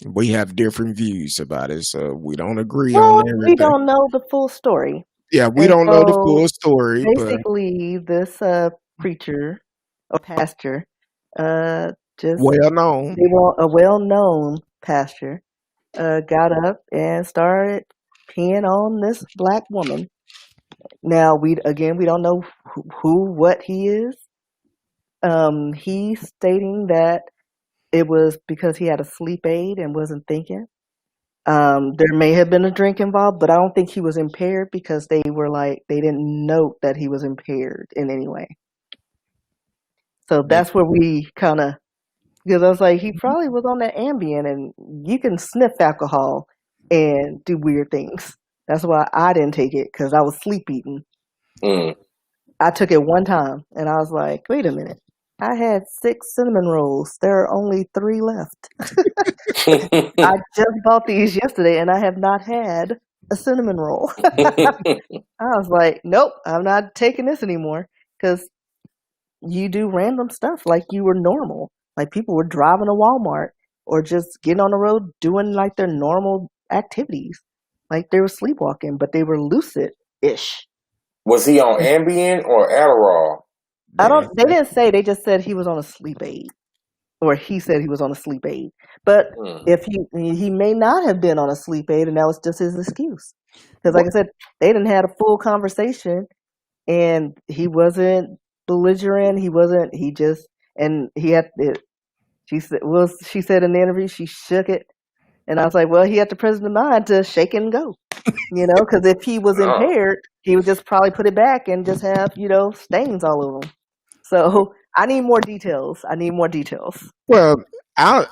we have different views about it, so we don't agree on everything. We don't know the full story. Yeah, we don't know the full story. Basically, this preacher or pastor, just well-known. A well-known pastor, got up and started peeing on this black woman. Now we don't know what he is. He's stating that it was because he had a sleep aid and wasn't thinking. There may have been a drink involved, but I don't think he was impaired because they didn't note that he was impaired in any way. So that's where we kind of, because I was like, he probably was on that Ambien, and you can sniff alcohol and do weird things. That's why I didn't take it, because I was sleep eating. I took it one time, and I was like, wait a minute. I had 6 cinnamon rolls. There are only 3 left. I just bought these yesterday, and I have not had a cinnamon roll. I was like, nope, I'm not taking this anymore, because you do random stuff like you were normal. Like people were driving to Walmart or just getting on the road doing like their normal activities. like they were sleepwalking, but they were lucid-ish. Was he on Ambien or Adderall? They didn't say, they just said he was on a sleep aid. Or he said he was on a sleep aid. But if he may not have been on a sleep aid, and that was just his excuse. Because like I said, they didn't have a full conversation, and he wasn't belligerent. She said in the interview, she shook it. And I was like, well, he had the presence of mind to shake it and go. Because if he was impaired, he would just probably put it back and just have, stains all over him. So I need more details. Well, I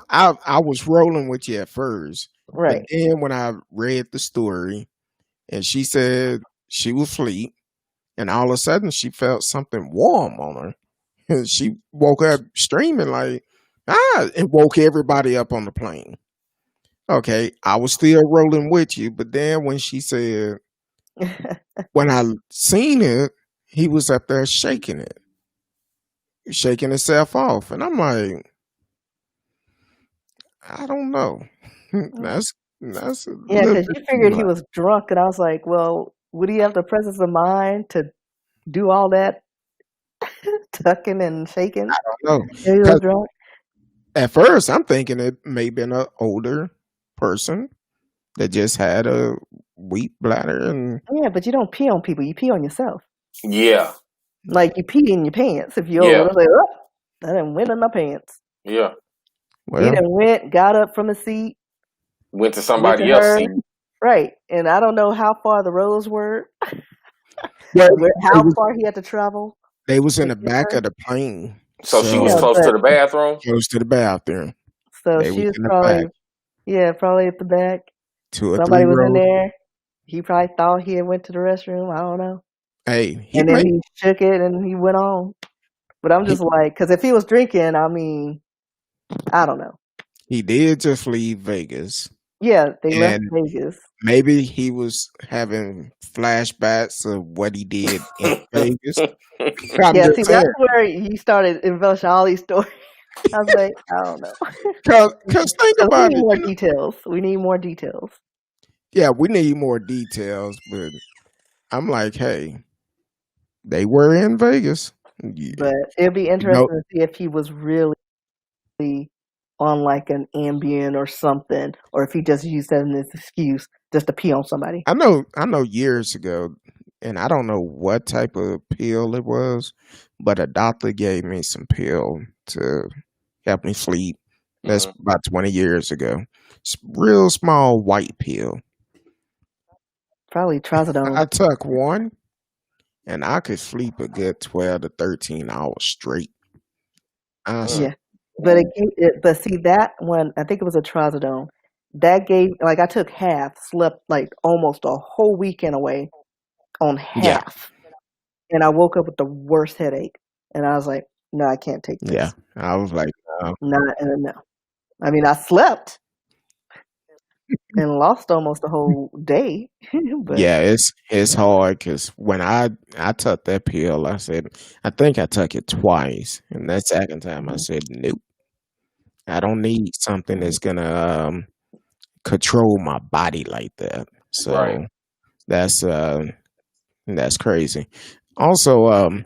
was rolling with you at first, right? But then when I read the story, and she said she was asleep, and all of a sudden she felt something warm on her, and she woke up screaming like and woke everybody up on the plane. Okay, I was still rolling with you, but then when she said when I seen it, he was up there shaking himself off, and I'm like, I don't know. That's yeah, because you figured he was drunk, and I was like, well, would he have the presence of mind to do all that tucking and shaking? I don't know. He was drunk. At first, I'm thinking it may have been an older person that just had a weak bladder, and yeah, but you don't pee on people; you pee on yourself. Yeah, like you pee in your pants if you're old. I was like, oh, I done went in my pants. Yeah. Well, he done got up from the seat, went to somebody else's seat. Right, and I don't know how far the rows were. How far he had to travel. They was in the back of the plane. So she was close to the bathroom? Close to the bathroom. So she was probably, probably at the back. 2 or 3 Somebody was rows. in there. He probably thought he had went to the restroom. I don't know. Hey. And then he shook it and he went on. But I'm just like, because if he was drinking, I mean, I don't know. He did just leave Vegas. Yeah, they left Vegas. Maybe he was having flashbacks of what he did in Vegas. Yeah, see, that's where he started embellishing all these stories. I was like, I don't know. Because think about it. More details. We need more details. Yeah, we need more details. But I'm like, hey, they were in Vegas. But it'd be interesting to see if he was really on like an Ambien or something, or if he just used that as an excuse just to pee on somebody. I know years ago, and I don't know what type of pill it was, but a doctor gave me some pill to help me sleep. That's about 20 years ago. It's real small white pill. Probably trazodone. I took one, and I could sleep a good 12 to 13 hours straight. Yeah. But see that one, I think it was a trazodone. That gave, like, I took half, slept like almost a whole weekend away on half, and I woke up with the worst headache, and I was like, no, I can't take this. Yeah, I was like, no. I mean, I slept and lost almost a whole day. But yeah, it's hard because when I took that pill, I think I took it twice, and that second time I said, nope, I don't need something that's gonna control my body like that. So that's crazy. Also,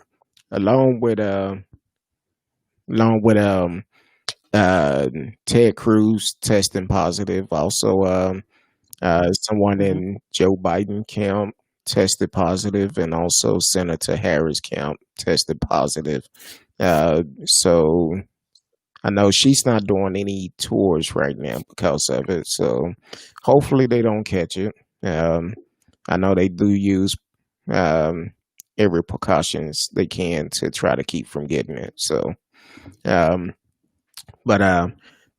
along with Ted Cruz testing positive. Also, someone in Joe Biden camp tested positive, and also Senator Harris camp tested positive. So I know she's not doing any tours right now because of it. So hopefully they don't catch it. I know they do use every precautions they can to try to keep from getting it. So, but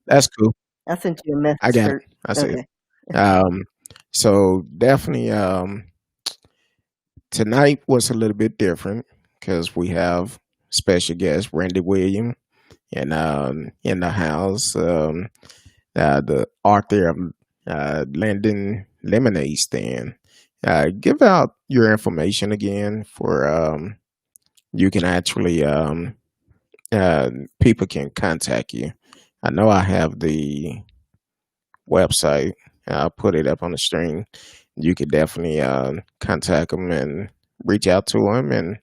that's cool. I sent you a message. I got it. I see it. So definitely, tonight was a little bit different because we have special guest Randy Williams and in the house, the author of Landon Lemonade Stand. Give out your information again for you can actually people can contact you. I know I have the website. I'll put it up on the screen. you could definitely contact them and reach out to them. And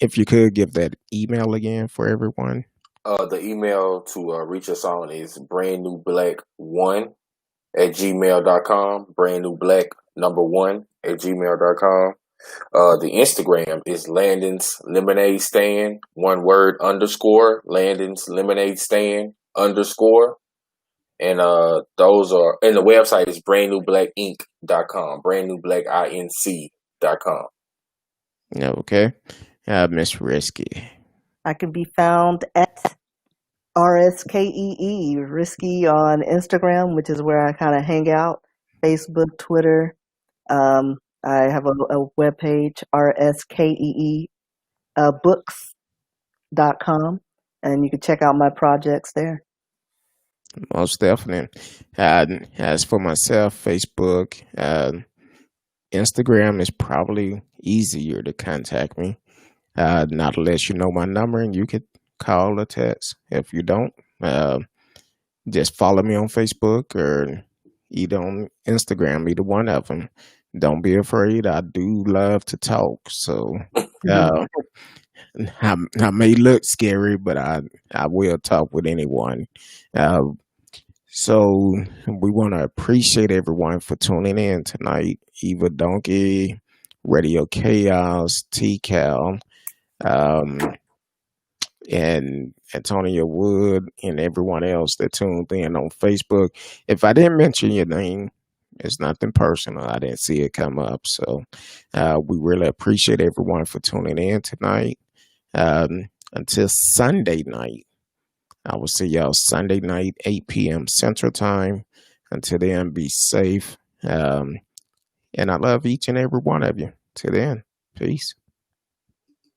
if you could give that email again for everyone. The email to reach us on is brandnewblack1@gmail.com. brandnewblack1@gmail.com. The Instagram is Landon's Lemonade Stand, one word, _, Landon's Lemonade Stand, _. And those are, and the website is brandnewblackinc.com, brandnewblackinc.com. Okay. Miss Risky. I can be found at RSKEE, Risky, on Instagram, which is where I kind of hang out, Facebook, Twitter. I have a webpage, RSKEE books.com, and you can check out my projects there. Most definitely. As for myself, Facebook, Instagram is probably easier to contact me. Not unless you know my number and you could call or text. If you don't, just follow me on Facebook or either on Instagram, either one of them. Don't be afraid. I do love to talk. So I may look scary, but I will talk with anyone. So we want to appreciate everyone for tuning in tonight. Eva Donkey, Radio Chaos, T-Cal, and Antonia Wood, and everyone else that tuned in on Facebook. If I didn't mention your name, it's nothing personal. I didn't see it come up. So we really appreciate everyone for tuning in tonight. Until Sunday night, I will see y'all Sunday night, 8 p.m. Central Time. Until then, be safe. And I love each and every one of you. Till then, peace.